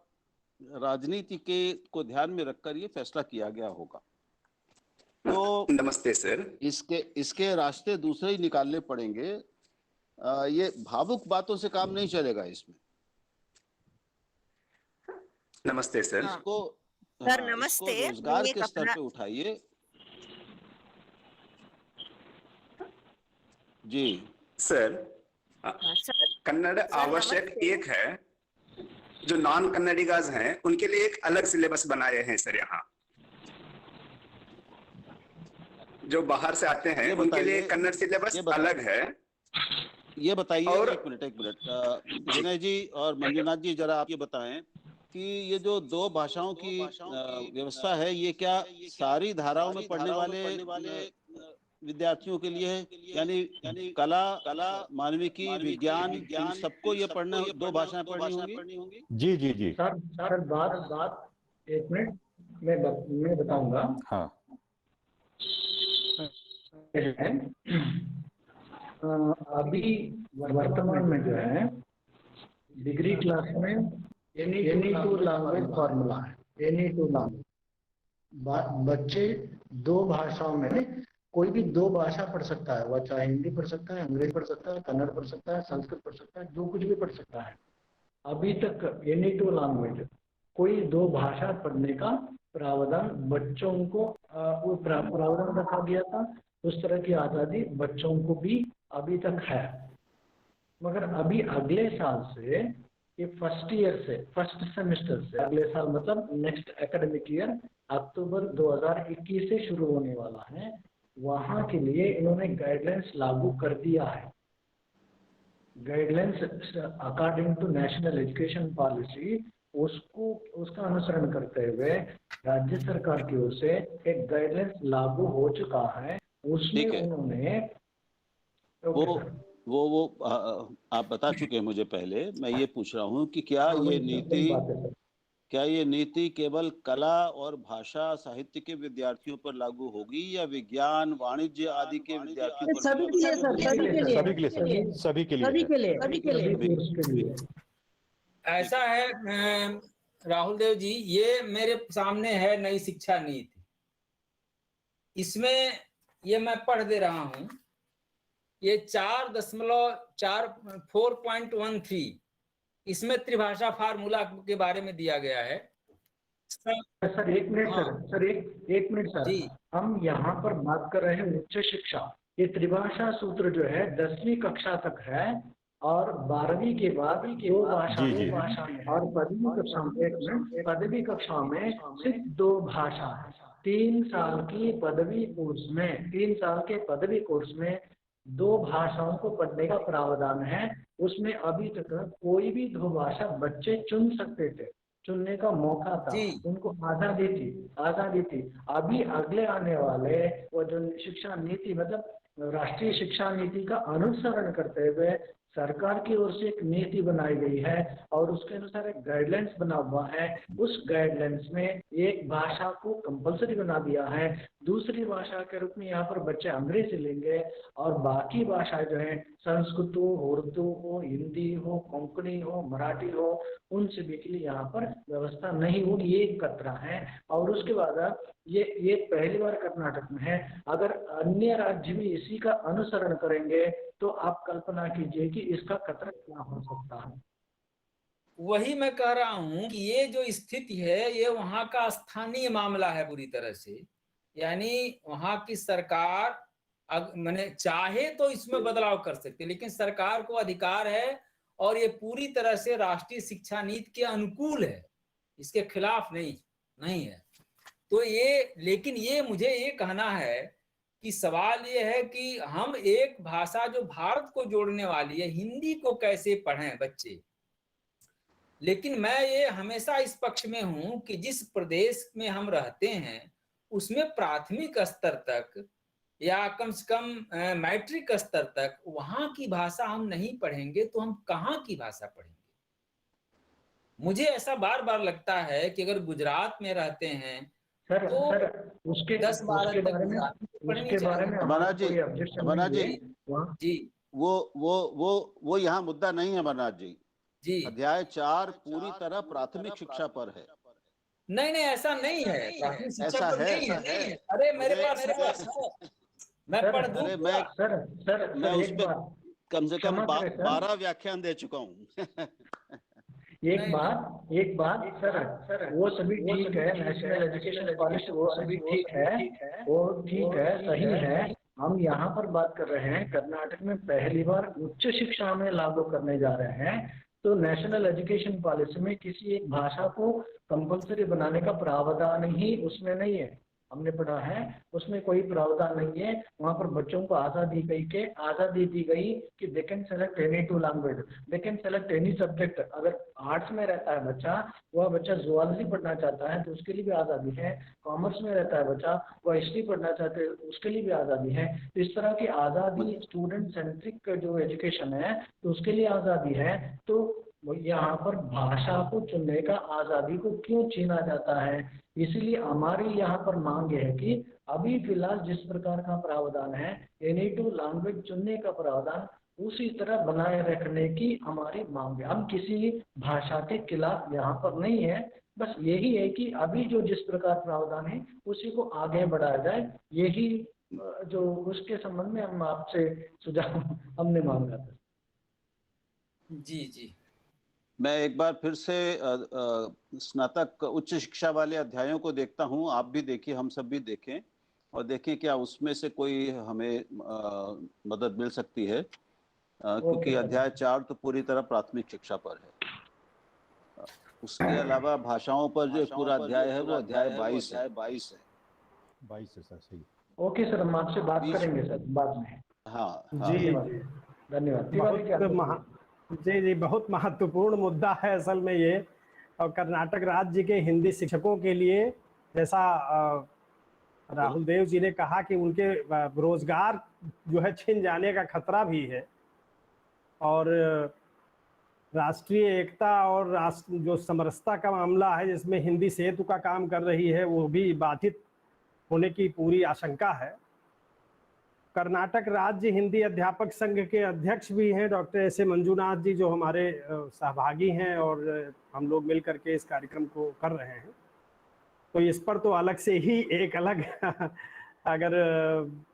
राजनीति को ध्यान में रखकर ये फैसला किया गया होगा। तो नमस्ते सर। इसके रास्ते दूसरे ही निकालने पड़ेंगे। ये भावुक बातों से काम नहीं चलेगा इसमें। नमस्ते सर। सर नमस्ते, इसको रोजगार के स्तर पे उठाइए। जी सर, कन्नड़ आवश्यक एक है, जो नॉन कन्नडिगाज हैं उनके लिए एक अलग सिलेबस बनाए हैं सर। यहाँ जो बाहर से आते हैं उनके लिए कन्नड़ सिलेबस अलग है। ये बताइए, और एक मिनट विनय जी और मंजुनाथ जी, जरा आप ये बताएं कि ये जो दो भाषाओं की व्यवस्था है, ये क्या सारी धाराओं में पढ़ने वाले विद्यार्थियों के लिए है? यानी कला, मानविकी, विज्ञान, सबको ये पढ़ना, दो भाषाएं पढ़नी होंगी? जी जी जी सर बात एक मिनट मैं बताऊंगा। हाँ। है अभी वर्तमान में जो है डिग्री क्लास में एनी टू लैंग्वेज फॉर्मूला है। एनी टू लैंग्वेज बच्चे 2 भाषाओं में कोई भी 2 भाषा पढ़ सकता है, वह चाहे हिंदी पढ़ सकता है, अंग्रेजी पढ़ सकता है, कन्नड़ पढ़ सकता है, संस्कृत पढ़ सकता है, जो कुछ भी पढ़ सकता है। अभी तक एनी टू लैंग्वेज कोई 2 भाषा पढ़ने का प्रावधान बच्चों को वो प्रावधान रखा गया था। उस तरह की आज़ादी बच्चों को भी अभी तक है, मगर अभी अगले साल से ये फर्स्ट सेमेस्टर से अगले साल मतलब नेक्स्ट एकेडमिक ईयर अक्टूबर 2021 से शुरू होने वाला है। वहाँ के लिए इन्होंने गाइडलाइंस लागू कर दिया है। Guidelines according to national education policy उसका अनुसरण करते हुए राज्य सरकार की ओर से एक गाइडलाइंस लागू हो चुका है। उसमें उन्होंने वो आप बता चुके हैं मुझे पहले। मैं ये पूछ रहा हूँ कि क्या ये नीति केवल कला और भाषा साहित्य के विद्यार्थियों पर लागू होगी या विज्ञान वाणिज्य आदि के विद्यार्थियों पर? सभी के लिए। ऐसा है राहुल देव जी, ये मेरे सामने है नई शिक्षा नीति। इसमें ये मैं पढ़ दे रहा हूँ, ये 4.13 इसमें त्रिभाषा फार्मूला के बारे में दिया गया है। सर एक मिनट सर जी, हम यहाँ पर बात कर रहे हैं उच्च शिक्षा। ये त्रिभाषा सूत्र जो है 10वीं कक्षा तक है और 12वीं के बाद 2 भाषा में, और पदवी कक्षा में सिर्फ 2 भाषा है। 3 साल की पदवी कोर्स में 3 साल के पदवी कोर्स में 2 भाषाओं को पढ़ने का प्रावधान है। उसमें अभी तक कोई भी 2 भाषा बच्चे चुन सकते थे, चुनने का मौका था, उनको आजादी थी। अभी अगले आने वाले वो जो शिक्षा नीति मतलब राष्ट्रीय शिक्षा नीति का अनुसरण करते हुए सरकार की ओर से एक नीति बनाई गई है और उसके अनुसार एक गाइडलाइंस बना हुआ है। उस गाइडलाइंस में एक भाषा को कंपलसरी बना दिया है। दूसरी भाषा के रूप में यहाँ पर बच्चे अंग्रेजी लेंगे और बाकी भाषा जो है संस्कृत हो, उर्दू हो, हिंदी हो, कोंकणी हो, मराठी हो, उन सभी के लिए यहाँ पर व्यवस्था नहीं होगी। ये खतरा है। और उसके बाद ये पहली बार कर्नाटक में है। अगर अन्य राज्य भी इसी का अनुसरण करेंगे तो आप कल्पना कीजिए कि इसका खतरा क्या हो सकता है। वही मैं कह रहा हूँ कि ये जो स्थिति है ये वहाँ का स्थानीय मामला है पूरी तरह से। यानी वहाँ की सरकार मैंने चाहे तो इसमें बदलाव कर सकते, लेकिन सरकार को अधिकार है और ये पूरी तरह से राष्ट्रीय शिक्षा नीति के अनुकूल है, इसके खिलाफ नहीं है। तो लेकिन ये मुझे ये कहना है कि सवाल ये है कि हम एक भाषा जो भारत को जोड़ने वाली है, हिंदी को कैसे पढ़ें बच्चे। लेकिन मैं ये हमेशा इस पक्ष में हूं कि जिस प्रदेश में हम रहते हैं उसमें प्राथमिक स्तर तक या कम से कम मैट्रिक स्तर तक वहां की भाषा हम नहीं पढ़ेंगे तो हम कहाँ की भाषा पढ़ेंगे। मुझे ऐसा बार बार लगता है कि अगर गुजरात में रहते हैं तो उसके 10-12 अमरनाथ जी वो यहाँ मुद्दा नहीं है अमरनाथ जी। अध्याय 4 पूरी तरह प्राथमिक शिक्षा पर है। नहीं ऐसा नहीं है, ऐसा है। अरे मेरे पास मैं पढ़ दूं। मैं उस पर कम से कम 12 व्याख्यान दे चुका हूँ। एक बात सर वो सभी ठीक है, नेशनल एजुकेशन पॉलिसी वो सभी ठीक है, वो ठीक है, सही है। हम यहाँ पर बात कर रहे हैं कर्नाटक में पहली बार उच्च शिक्षा में लागू करने जा रहे हैं। तो नेशनल एजुकेशन पॉलिसी में किसी एक भाषा को कंपलसरी बनाने का प्रावधान ही उसमें नहीं है। हमने पढ़ा है उसमें कोई प्रावधान नहीं है। वहाँ पर बच्चों को आज़ादी दी गई कि they can select any 2 language, they can select any subject. अगर आर्ट्स में रहता है बच्चा, वह बच्चा ज़ूलॉजी पढ़ना चाहता है तो उसके लिए भी आज़ादी है। कॉमर्स में रहता है बच्चा, वह हिस्ट्री पढ़ना चाहते हैं, उसके लिए भी आज़ादी है। तो इस तरह की आज़ादी, स्टूडेंट सेंट्रिक जो एजुकेशन है तो उसके लिए आज़ादी है। तो वो यहाँ पर भाषा को चुनने का आज़ादी को क्यों छीना जाता है। इसलिए हमारी यहाँ पर मांग है कि अभी फिलहाल जिस प्रकार का प्रावधान है एनी टू लैंग्वेज चुनने का प्रावधान उसी तरह बनाए रखने की हमारी मांग है। हम किसी भाषा के खिलाफ यहाँ पर नहीं है, बस यही है कि अभी जो जिस प्रकार प्रावधान है उसी को आगे बढ़ाया जाए। यही जो उसके संबंध में हम आपसे सुझाव हमने मांगा था। जी जी, मैं एक बार फिर से स्नातक उच्च शिक्षा वाले अध्यायों को देखता हूं, आप भी देखिए, हम सब भी देखें और देखें क्या उसमें से कोई हमें मदद मिल सकती है, क्योंकि अध्याय 4 तो पूरी तरह प्राथमिक शिक्षा पर है। उसके अलावा भाषाओं पर जो पूरा अध्याय है वो अध्याय 22 है। 22 है सर, सही। ओके सर, हम आपसे बात करेंगे सर बाद में। हाँ, जी धन्यवाद। जी, बहुत महत्वपूर्ण मुद्दा है असल में ये। और कर्नाटक राज्य के हिंदी शिक्षकों के लिए, जैसा राहुल देव जी ने कहा कि उनके रोजगार जो है छिन जाने का खतरा भी है, और राष्ट्रीय एकता और राष्ट्र जो समरसता का मामला है जिसमें हिंदी सेतु का काम कर रही है वो भी बाधित होने की पूरी आशंका है। कर्नाटक राज्य हिंदी अध्यापक संघ के अध्यक्ष भी हैं डॉक्टर एस ए मंजुनाथ जी, जो हमारे सहभागी हैं, और हम लोग मिल करके इस कार्यक्रम को कर रहे हैं। तो इस पर तो अलग से ही एक अलग अगर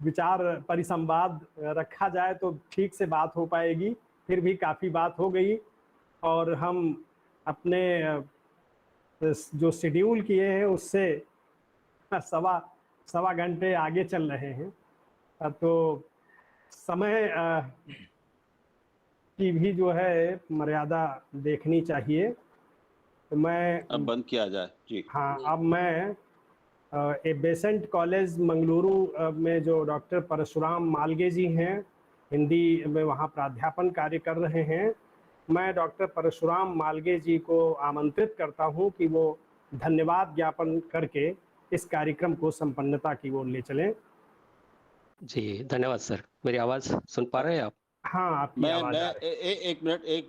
विचार परिसंवाद रखा जाए तो ठीक से बात हो पाएगी। फिर भी काफ़ी बात हो गई और हम अपने जो शेड्यूल किए हैं उससे सवा घंटे आगे चल रहे हैं। तो समय की भी जो है मर्यादा देखनी चाहिए। तो मैं अब बंद किया जाए जी। हाँ, अब मैं ए बेसेंट कॉलेज मंगलुरु में जो डॉक्टर परशुराम मालगे जी हैं, हिंदी में वहाँ प्राध्यापन कार्य कर रहे हैं, मैं डॉक्टर परशुराम मालगे जी को आमंत्रित करता हूँ कि वो धन्यवाद ज्ञापन करके इस कार्यक्रम को संपन्नता की ओर ले चलें। जी धन्यवाद सर। मेरी आवाज़ सुन पा रहे हैं आप? हाँ, आपकी आवाज़ आ रही है। एक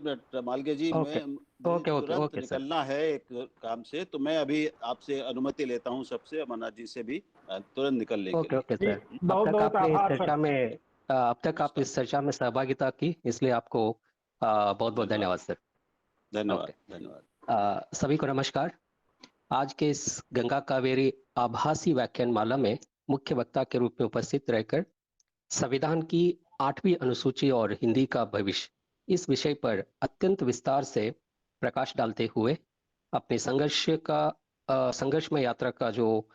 मिनट मालगे जी, ओके, मैं तुरंत निकलना है एक काम से, तो मैं अभी आपसे अनुमति लेता हूं, सबसे अमरनाथ जी से भी तुरंत निकलने के लिए। Okay sir. अब तक आप इस चर्चा में सहभागिता की, इसलिए आपको बहुत बहुत धन्यवाद सर। धन्यवाद। सभी को नमस्कार। आज के इस गंगा कावेरी आभासी व्याख्यानमाला में मुख्य वक्ता के रूप में उपस्थित रहकर संविधान की 8वीं अनुसूची और हिंदी का भविष्य, इस विषय पर अत्यंत विस्तार से प्रकाश डालते हुए अपने संघर्षमय यात्रा का जो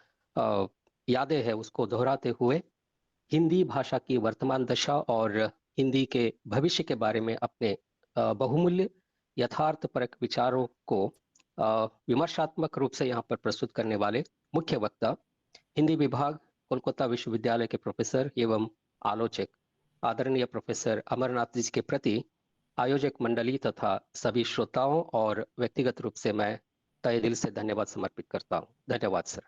यादें है उसको दोहराते हुए हिंदी भाषा की वर्तमान दशा और हिंदी के भविष्य के बारे में अपने बहुमूल्य यथार्थपरक विचारों को विमर्शात्मक रूप से यहाँ पर प्रस्तुत करने वाले मुख्य वक्ता, हिंदी विभाग, कोलकाता विश्वविद्यालय के प्रोफेसर एवं आलोचक आदरणीय प्रोफेसर अमरनाथ जी के प्रति आयोजक मंडली तथा सभी श्रोताओं और व्यक्तिगत रूप से मैं तहे दिल से धन्यवाद समर्पित करता हूँ। धन्यवाद सर।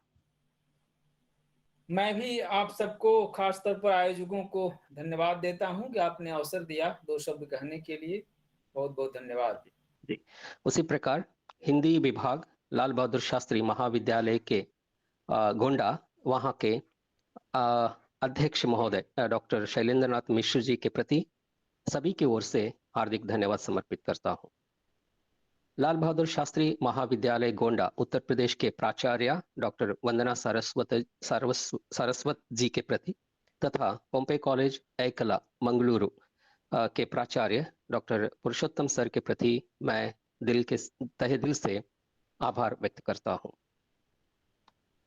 मैं भी आप सबको, खास तौर पर आयोजकों को धन्यवाद देता हूं कि आपने अवसर दिया 2 शब्द कहने के लिए। बहुत बहुत धन्यवाद जी। उसी प्रकार हिंदी विभाग लाल बहादुर शास्त्री महाविद्यालय के गोंडा, वहाँ के अध्यक्ष महोदय डॉक्टर शैलेंद्रनाथ मिश्र जी के प्रति सभी की ओर से हार्दिक धन्यवाद समर्पित करता हूँ। लाल बहादुर शास्त्री महाविद्यालय गोंडा उत्तर प्रदेश के प्राचार्य डॉक्टर वंदना सारस्वत जी के प्रति तथा पोम्पे कॉलेज एकला मंगलुरु के प्राचार्य डॉक्टर पुरुषोत्तम सर के प्रति मैं तहे दिल से आभार व्यक्त करता हूँ।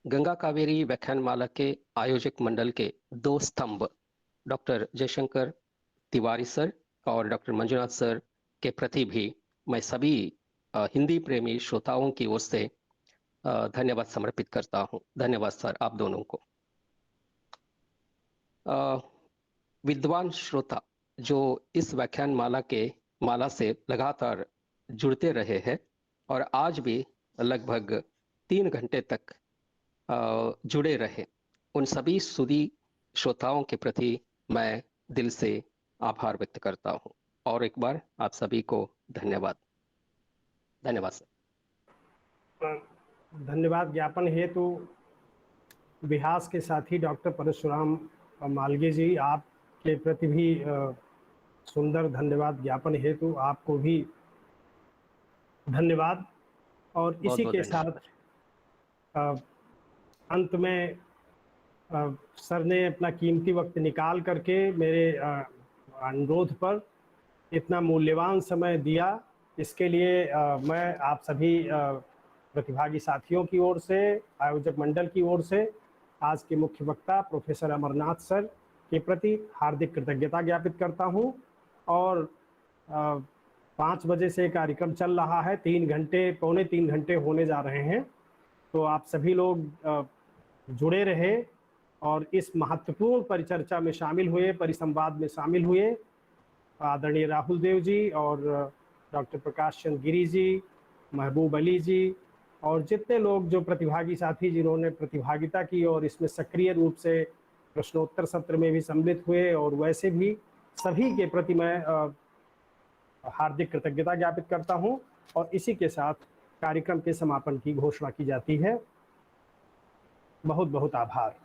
गंगा कावेरी व्याख्यानमाला के आयोजक मंडल के 2 स्तंभ डॉक्टर जयशंकर तिवारी सर और डॉक्टर मंजुनाथ सर के प्रति भी मैं सभी हिंदी प्रेमी श्रोताओं की ओर से धन्यवाद समर्पित करता हूं। धन्यवाद सर आप दोनों को। विद्वान श्रोता जो इस व्याख्यानमाला से लगातार जुड़ते रहे हैं और आज भी लगभग 3 घंटे तक जुड़े रहे, उन सभी सुधी श्रोताओं के प्रति मैं दिल से आभार व्यक्त करता हूं। और एक बार आप सभी को धन्यवाद। धन्यवाद सर। धन्यवाद ज्ञापन हेतु बिहास के साथी डॉक्टर परशुराम मालगे जी, आपके प्रति भी सुंदर धन्यवाद ज्ञापन हेतु आपको भी धन्यवाद। और इसी के साथ अंत में सर ने अपना कीमती वक्त निकाल करके मेरे अनुरोध पर इतना मूल्यवान समय दिया, इसके लिए मैं आप सभी प्रतिभागी साथियों की ओर से, आयोजक मंडल की ओर से आज के मुख्य वक्ता प्रोफेसर अमरनाथ सर के प्रति हार्दिक कृतज्ञता ज्ञापित करता हूं। और 5 बजे से कार्यक्रम चल रहा है, 3 घंटे, पौने 3 घंटे होने जा रहे हैं, तो आप सभी लोग जुड़े रहे और इस महत्वपूर्ण परिचर्चा में शामिल हुए, परिसंवाद में शामिल हुए। आदरणीय राहुल देव जी और डॉक्टर प्रकाश चंद्र गिरी जी, महबूब अली जी और जितने लोग जो प्रतिभागी साथी जिन्होंने प्रतिभागिता की और इसमें सक्रिय रूप से प्रश्नोत्तर सत्र में भी सम्मिलित हुए, और वैसे भी सभी के प्रति मैं हार्दिक कृतज्ञता ज्ञापित करता हूं। और इसी के साथ कार्यक्रम के समापन की घोषणा की जाती है। बहुत बहुत आभार।